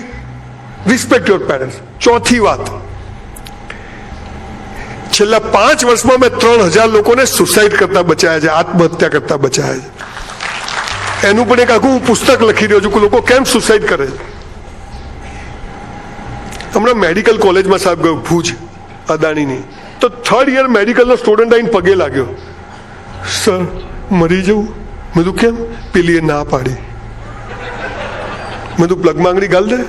Respect your parents. ચોથી વાત, છેલ્લા 5 વર્ષમાં મેં 3000 લોકોને સુસાઇડ કરતા બચાયા છે, આત્મહત્યા કરતા બચાયા છે. એનું પણ એક આખું પુસ્તક લખી રહ્યો છું કે લોકો કેમ સુસાઇડ કરે છે. હમણાં મેડિકલ કોલેજમાં સાહેબ ગયો, ભુજ અદાણીની, તો 3rd યર મેડિકલનો સ્ટુડન્ટ આવીને પગે લાગ્યો, સર મરી જવું. મેં તું કેમ? પેલીએ ના પાડી. મેં તું પ્લગ માંગણી ગાલ દે,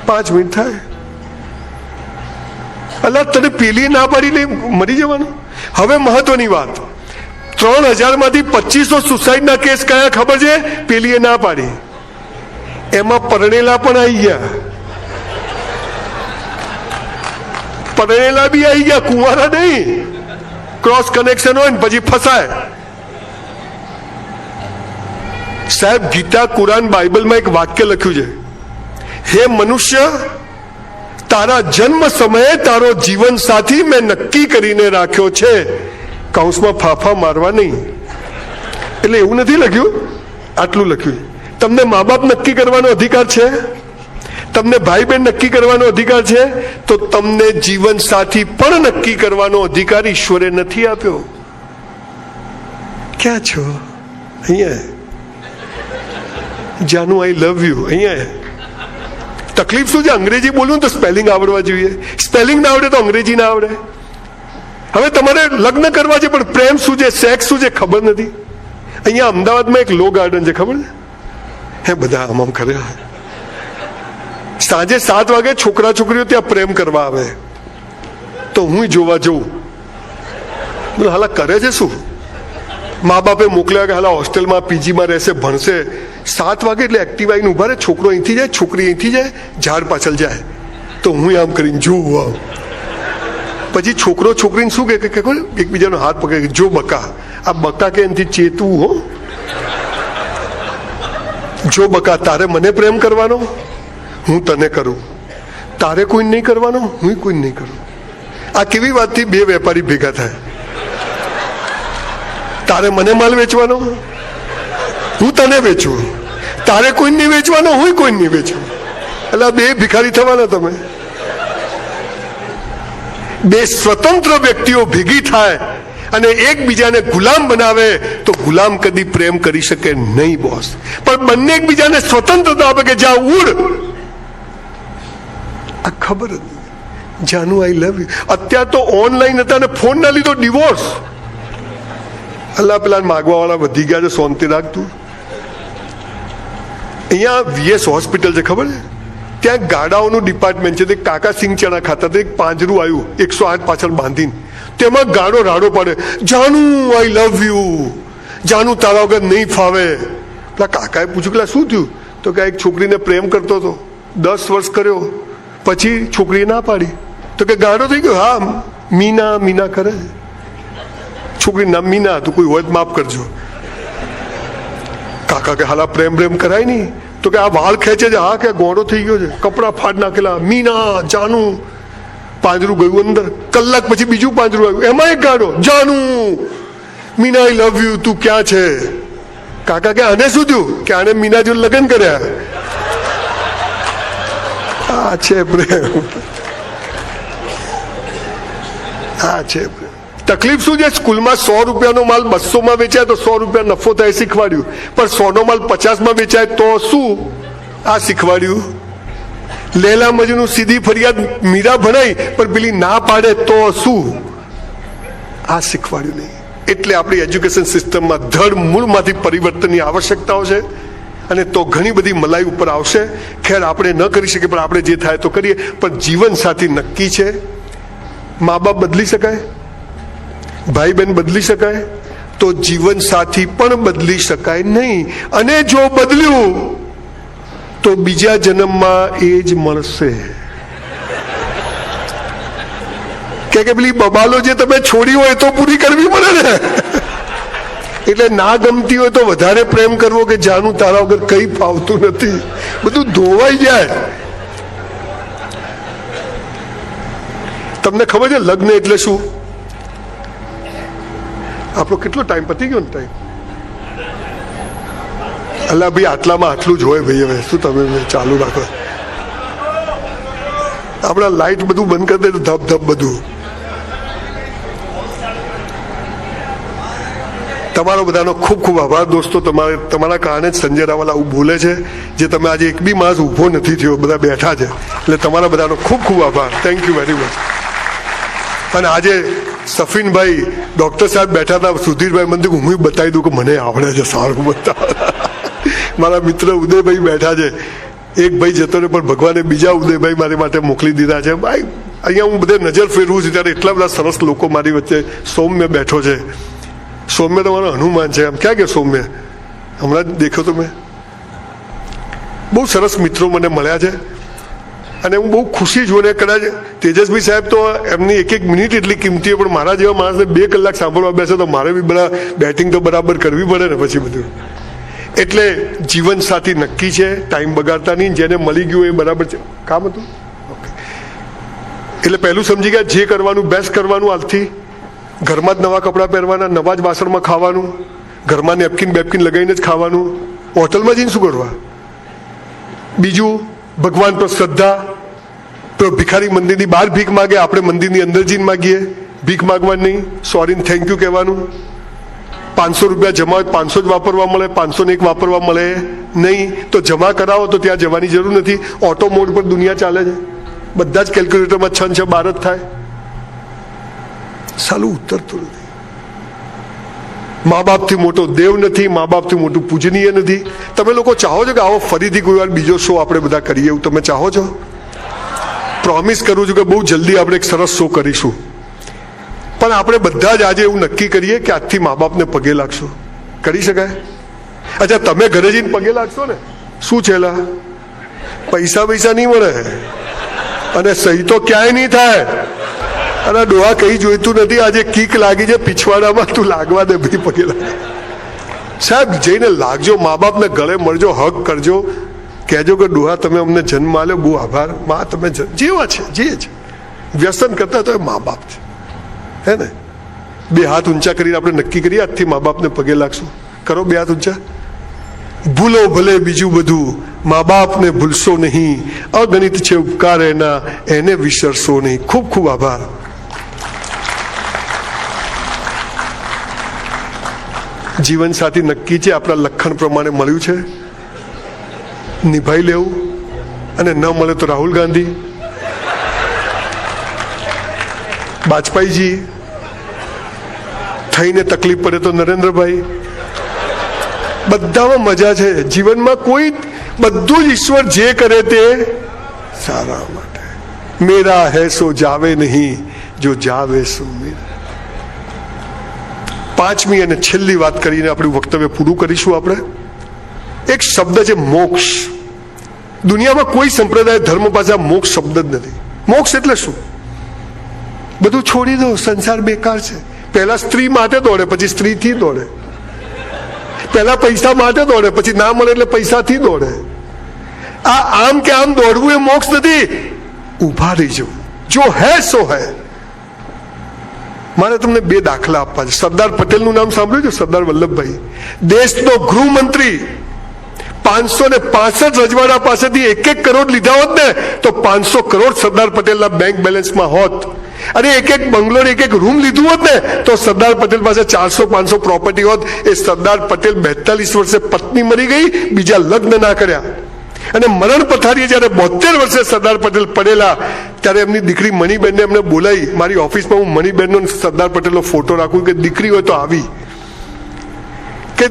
5 મિનિટ થાય. અલ્લા તને પેલી ના પાડી લઈ મરી જવાનું. હવે મહત્વની વાત, 3000 માંથી 2500 સુસાઇડના કેસ કયા ખબર છે? પેલીએ ના પાડી. એમાં પરણેલા પણ આવી ગયા, પરણેલા બી આવી ગયા, કુંવારા નહીં. ક્રોસ કનેક્શન હોય ને પછી ફસાય. સાહેબ ગીતા, કુરાન, બાઇબલમાં એક વાક્ય લખ્યું છે, હે મનુષ્ય, તારા જન્મ સમયે તારો જીવન સાથી મેં નક્કી કરીને રાખ્યો છે, કૌંસમાં ફાફા મારવા નહીં. એટલે એવું નથી લખ્યું, આટલું લખ્યું. તમને મા બાપ નક્કી કરવાનો અધિકાર છે, તમને ભાઈ બહેન નક્કી કરવાનો અધિકાર છે, તો તમને જીવન સાથી પણ નક્કી કરવાનો અધિકાર ઈશ્વરે નથી આપ્યો. ક્યાં છો? અહીંયા. જાનુ આઈ લવ યુ. અહીંયા. તકલીફ શું છે? અંગ્રેજી બોલવું તો સ્પેલિંગ આવડવા જોઈએ. સ્પેલિંગ ના આવડે તો અંગ્રેજી ના આવડે. હવે તમારે લગ્ન કરવા છે, પણ પ્રેમ શું છે, સેક્સ શું છે ખબર નથી. અહીંયા અમદાવાદમાં એક લો ગાર્ડન છે, ખબર છે? હે બધા આમ કરે. સાંજે 7 વાગે છોકરા છોકરીઓ ત્યાં પ્રેમ કરવા આવે, તો હું જોવા જઉં. હાલા કરે છે શું? મા બાપે મોકલ્યા કે હાલા હોસ્ટેલમાં, પીજીમાં રહેશે, ભણશે. 7 વાગે એટલે એક્ટિવા આવીને ઉભા રહે. છોકરો અહીંથી જાય, છોકરી અહીંથી જાય, ઝાડ પાછળ જાય, તો હું આમ કરીને જોઉં આમ. પછી છોકરો છોકરીને શું કે એકબીજાનો હાથ પકડે, જો બકા. આ બકા કે એનાથી ચેતવું. હો, જો બકા, તારે મને પ્રેમ કરવાનો, હું તને કરું. તારે કોઈ નહીં કરવાનો, હું કોઈ નહીં કરું. આ કેવી વાતથી બે વેપારી ભેગા થાય? તારે મને માલ વેચવાનો, હું તને વેચું. તારે કોઈ નહીં વેચવાનો, હું કોઈ નહીં વેચું. એટલે બે ભિખારી થવાના તમે. બે સ્વતંત્ર વ્યક્તિઓ ભેગી થાય અને એકબીજાને ગુલામ બનાવે તો ગુલામ કદી પ્રેમ કરી શકે નહીં બોસ. પણ બંને એકબીજાને સ્વતંત્રતા આપે કે જા ઉડ. આ ખબર હતી જાનુ આઈ લવ યુ. અત્યારે તો ઓનલાઈન હતા ને ફોન ના લીધો ડિવોર્સ. અલ્લાહ પેલા માગવા વાળા વધી ગયા છે, શાંતિ રાખતું. અહીંયા વીએસ હોસ્પિટલ છે ખબર છે? ત્યાં ગાડાઓનું ડિપાર્ટમેન્ટ છે. તે કાકા સિંગ ચણા ખાતા હતા, એક પાંજરું આવ્યું 108 પાછળ બાંધીને, તેમાં ગાડો રાડો પાડે, જાનુ આઈ લવ યુ, જાનુ તારા વગર નહીં ફાવે. પેલા કાકાએ પૂછ્યું કે શું થયું? તો કે એક છોકરીને પ્રેમ કરતો હતો, 10 વર્ષ કર્યો, પછી છોકરીએ ના પાડી. તો કે ગાડો થઈ ગયો. હા, મીના મીના કરે છે. છોકરી નામ મીના હતું, કોઈ હોય માફ કરજો. કાકા કે હાલા પ્રેમ પ્રેમ કરાય નહીં. તો કે આ વાળ ખેંચે છે. હા કે ગોળો થઈ ગયો છે, કપડા ફાડ નાખેલા, મીના જાનુ. પાંજરું ગયું અંદર. કલાક પછી બીજું પાંજરું આવ્યું, એમાં એક ગાડો, જાનુ મીના આઈ લવ યુ, તું ક્યાં છે? કાકા કે આને શું થયું? કે આને મીના જોડે લગ્ન કર્યા. આ છે પ્રેમ, આ છે પ્રેમ. તકલીફ શું છે? સ્કૂલમાં 100 રૂપિયાનો માલ 200 વેચાય તો 100 રૂપિયા નફો થાય શીખવાડ્યું, પણ 100 નો માલ 50 વેચાય તો શું? આ શીખવાડ્યું. લેલા મજનુ સીધી ફરિયાદ મીરા ભણાઈ, પણ પેલી ના પાડે તો શું? આ શીખવાડ્યું નહીં. એટલે આપણી એજ્યુકેશન સિસ્ટમમાં ધડ મૂળમાંથી પરિવર્તનની આવશ્યકતાઓ છે, અને તો ઘણી બધી મલાઈ ઉપર આવશે. ખેર આપણે ન કરી શકીએ, પણ આપણે જે થાય તો કરીએ. પણ જીવન સાથી નક્કી છે. મા બાપ બદલી શકાય, ભાઈ બહેન બદલી શકાય, તો જીવન સાથી પણ બદલી શકાય નહીં. અને જો બદલ્યું તો બીજા જન્મમાં એ જ મળશે. કે પેલી બબાલો જે તમે છોડી હોય તો પૂરી કરવી પડે ને. એટલે ના ગમતી હોય તો વધારે પ્રેમ કરવો કે જાનુ તારા વગર કઈ ફાવતું નથી, બધું ધોવાઈ જાય. તમને ખબર છે લગ્ન એટલે શું? આપણો કેટલો ટાઈમ પતી ગયો ને ટાઈમ? અલ્લા ભાઈ આટલામાં આટલું જ હોય ભાઈ. હવે શું તમે ચાલુ રાખો? આપણા લાઈટ બધું બંધ કરી દે તો ધબ ધબ બધું. તમારો બધાનો ખૂબ ખૂબ આભાર દોસ્તો. તમારા કારણે જ સંજય રાવલ આવું બોલે છે, જે તમે આજે એક બી માણસ ઊભો નથી થયો, બધા બેઠા છે. એટલે તમારા બધાનો ખૂબ ખૂબ આભાર. Thank you very much. અને આજે સફીનભાઈ ડૉક્ટર સાહેબ બેઠા હતા, સુધીરભાઈ મને હું બતાવી દઉં કે મને આવડે છે સારું બતાવ. મારા મિત્ર ઉદયભાઈ બેઠા છે. એક ભાઈ જતો ને પણ ભગવાને બીજા ઉદયભાઈ મારી માટે મોકલી દીધા છે. ભાઈ અહીંયા હું બધે નજર ફેરવું છું ત્યારે એટલા બધા સરસ લોકો મારી વચ્ચે. સૌમ્ય બેઠો છે. સૌમ્ય તમારો હનુમાન છે. આમ ક્યાં ગયો સૌમ્ય? હમણાં જ દેખ્યો તો મેં. બહુ સરસ મિત્રો મને મળ્યા છે, અને હું બહુ ખુશી છું. અને કદાચ તેજસભાઈ સાહેબ તો એમની એક એક મિનિટ એટલી કિંમતી હોય, પણ મારા જેવા માણસને 2 કલાક સાંભળવા બેસે તો મારે બી બધા બેટિંગ તો બરાબર કરવી પડે ને પછી બધું. એટલે જીવન સાથી નક્કી છે, ટાઈમ બગાડતા નહીં. જેને મળી ગયું એ બરાબર છે. કામ હતું ઓકે. એટલે પહેલું સમજી ગયા જે કરવાનું બેસ્ટ કરવાનું. આજથી ઘરમાં જ નવા કપડાં પહેરવાના, નવા જ વાસણમાં ખાવાનું, ઘરમાં નેપકિન બેપકિન લગાવીને જ ખાવાનું. હોટલમાં જઈને શું કરવા? બીજું ભગવાન પર શ્રદ્ધા. તો ભિખારી મંદિરની બહાર ભીખ માગે, આપણે મંદિરની અંદર જઈને માગીએ. ભીખ માગવાની નહીં, સોરી થેન્ક યુ કહેવાનું. 500 રૂપિયા જમા હોય 500 જ વાપરવા મળે, 501 વાપરવા મળે નહીં. તો જમા કરાવો તો ત્યાં જવાની જરૂર નથી. ઓટો મોડ પર દુનિયા ચાલે છે. બધા જ કેલ્ક્યુલેટરમાં 6 6 12 જ થાય. સાલું ઉતરતું નથી. મા બાપથી મોટો દેવ નથી, મા બાપથી મોટું પૂજનીય નથી. તમે લોકો ચાહો છો કે આવો ફરીથી કોઈ વાર બીજો શો આપણે બધા કરીએ? એવું તમે ચાહો છો? પ્રોમિસ કરું છું કે બહુ જલ્દી આપણે એક સરસ શો કરીશું. પણ આપણે બધા જ આજે એવું નક્કી કરીએ કે આજથી મા બાપને પગે લાગશો. કરી શકાય? અચ્છા, તમે ઘરે જઈને પગે લાગશો ને, શું છેલા પૈસા નહીં મળે, અને સહી તો ક્યાંય નહીં થાય. અને ડોહા કઈ જોઈતું નથી. આજે કીક લાગી છે પીછવાડામાં, તું લાગવા દે ભાઈ, પગે લાગ. સાહેબ જઈને લાગજો, મા બાપને ગળે મળજો, હક કરજો, કહેજો કે ડોહા તમે અમને જન્મ આલ્યો, બહુ આભાર. માં તમે જેવા છે જે છે વ્યસન કરતા તો એ મા બાપ છે, હે ને? બે હાથ ઊંચા કરીને આપણે નક્કી કરીએ આજથી મા બાપને પગે લાગશું. કરો બે હાથ ઊંચા. ભૂલો ભલે બીજું બધું, મા બાપને ભૂલશો નહીં. અગણિત છે ઉપકાર એના, એને વિસરશો નહીં. ખૂબ ખૂબ આભાર. જીવનસાથી નક્કી છે, આપણા લખણ પ્રમાણે મળ્યું છે, નિભાઈ લેવું. અને ન મળે તો રાહુલ ગાંધી, વાજપેયીજી, થઈને તકલીફ પડે તો નરેન્દ્રભાઈ. બધામાં મજા છે જીવનમાં. કોઈ બધું જ ઈશ્વર જે કરે તે સારા માટે. મેરા હૈ સો જાવે નહીં, જો જાવે સો મેરા. પાંચમી અને છેલ્લી વાત કરીને આપણું વક્તવ્ય પૂરું કરીશું. આપણે એક શબ્દ છે મોક્ષ. દુનિયામાં કોઈ સંપ્રદાય ધર્મ પાસે મોક્ષ શબ્દ જ નથી. મોક્ષ એટલે શું? બધું છોડી દો, સંસાર બેકાર છે. પહેલા સ્ત્રી માટે દોડે, પછી સ્ત્રીથી દોડે. પહેલા પૈસા માટે દોડે, પછી ના મળે એટલે પૈસાથી દોડે. આ આમ કે આમ દોડવું એ મોક્ષ નથી. ઉભા રહી જવું. જો હે સો હે. મારે તમને બે દાખલા આપવા છે. સરદાર પટેલનું નામ સાંભળ્યું છે? સરદાર વલ્લભભાઈ, દેશનો ગૃહમંત્રી. 565 રજવાડા પાસેથી 1-1 કરોડ લીધા હોત ને તો 500 કરોડ સરદાર પટેલના બેંક બેલેન્સમાં હોત. અને એક બંગલો, એક રૂમ લીધું હોત ને તો સરદાર પટેલ પાસે 400-500 પ્રોપર્ટી હોત. એ સરદાર પટેલ 42 વર્ષે પત્ની મરી ગઈ, બીજા લગ્ન ના કર્યા. અને મરણ પથારીએ જયારે 72 વર્ષે સરદાર પટેલ પડેલા ત્યારે એમની દીકરી મણિબેનને એમને બોલાવી. મારી ઓફિસમાં હું મણિબેનનો સરદાર પટેલનો ફોટો રાખું કે દીકરી હોય તો આવી, કે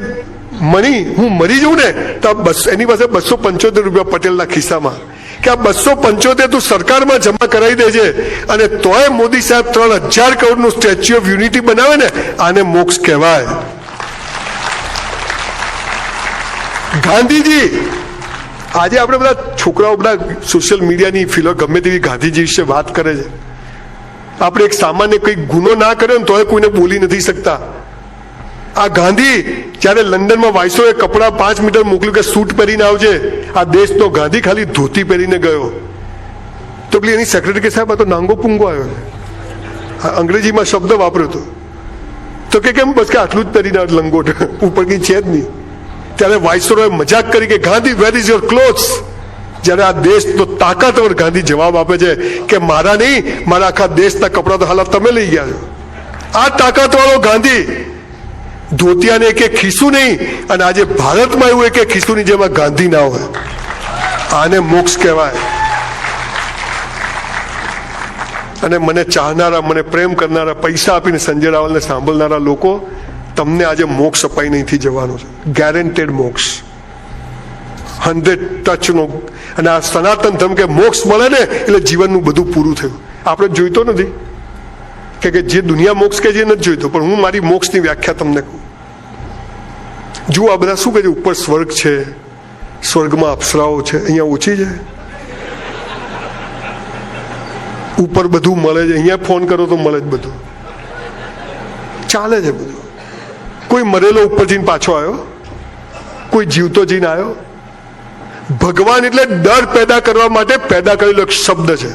મણી હું મરી જઉં ને તો એની પાસે 275 રૂપિયા પટેલના ખિસ્સામાં, કે આ 275 તું સરકારમાં જમા કરાવી દેજે. અને તોય મોદી સાહેબ 3000 કરોડનું સ્ટેચ્યુ ઓફ યુનિટી બનાવે ને, આને મોક્ષ કહેવાય. ગાંધીજી, આજે આપણે બધા છોકરાઓ બધા સોશિયલ મીડિયાની ફિલો ગમે તેવી ગાંધીજી વિશે વાત કરે છે. આપણે એક સામાન્ય કંઈક ગુનો ના કર્યો ને તોય કોઈને બોલી નથી શકતા. આ ગાંધી જયારે લંડનમાં વાઇસરોએ કપડા 5 મીટર મોકલ્યું કે સૂટ પહેરીને આવજે, આ દેશનો ગાંધી ખાલી ધોતી પહેરીને ગયો. તો પેલી એની સેક્રેટરી કે સાહેબ આ તો નાંગો પૂંગો આવ્યો. અંગ્રેજીમાં શબ્દ વાપર્યો હતો. તો કે કેમ? બસ કે આટલું જ પહેરીને લંગોટ, ઉપર કઈ છે જ નહીં. ત્યારે વાઇસરોએ મજાક કરી કે Gandhi where is your clothes. જ્યારે આ દેશનો તાકાતવર ગાંધી જવાબ આપે છે કે મારા નહીં, મારા આખા દેશના કપડા તો હાલ તમે લઈ ગયા છો. આ તાકાતવાળો ગાંધી ધોતિયાને એક ખિસ્સું નહીં, અને આજે ભારતમાં એવું એક ખિસ્સુની જેમાં ગાંધી ના હોય. આને મોક્ષ કહેવાય. અને મને ચાહનારા, મને પ્રેમ કરનારા, પૈસા આપીને સંજય રાવલને સાંભળનારા લોકો, તમને આજે મોક્ષ અપાઈ નહીંથી જવાનો છે. ગેરંટેડ મોક્ષ, 100 ટચનો. અને આ સનાતન ધર્મ કે મોક્ષ મળે ને એટલે જીવનનું બધું પૂરું થયું. આપણે જોઈતો નથી કે જે દુનિયા મોક્ષ કે જે નથી જોઈતો, પણ હું મારી મોક્ષની વ્યાખ્યા તમને કહું. જુઓ આ બધા શું કહે છે, ઉપર સ્વર્ગ છે, સ્વર્ગમાં અપ્સરાઓ છે. અહીંયા ઓછી છે. ઉપર બધું મળે છે, અહીંયા ફોન કરો તો મળે જ બધું, ચાલે છે બધું. કોઈ મરેલો ઉપર જઈને પાછો આવ્યો, કોઈ જીવતો જઈને આવ્યો. ભગવાન એટલે ડર પેદા કરવા માટે પેદા કરેલો એક શબ્દ છે.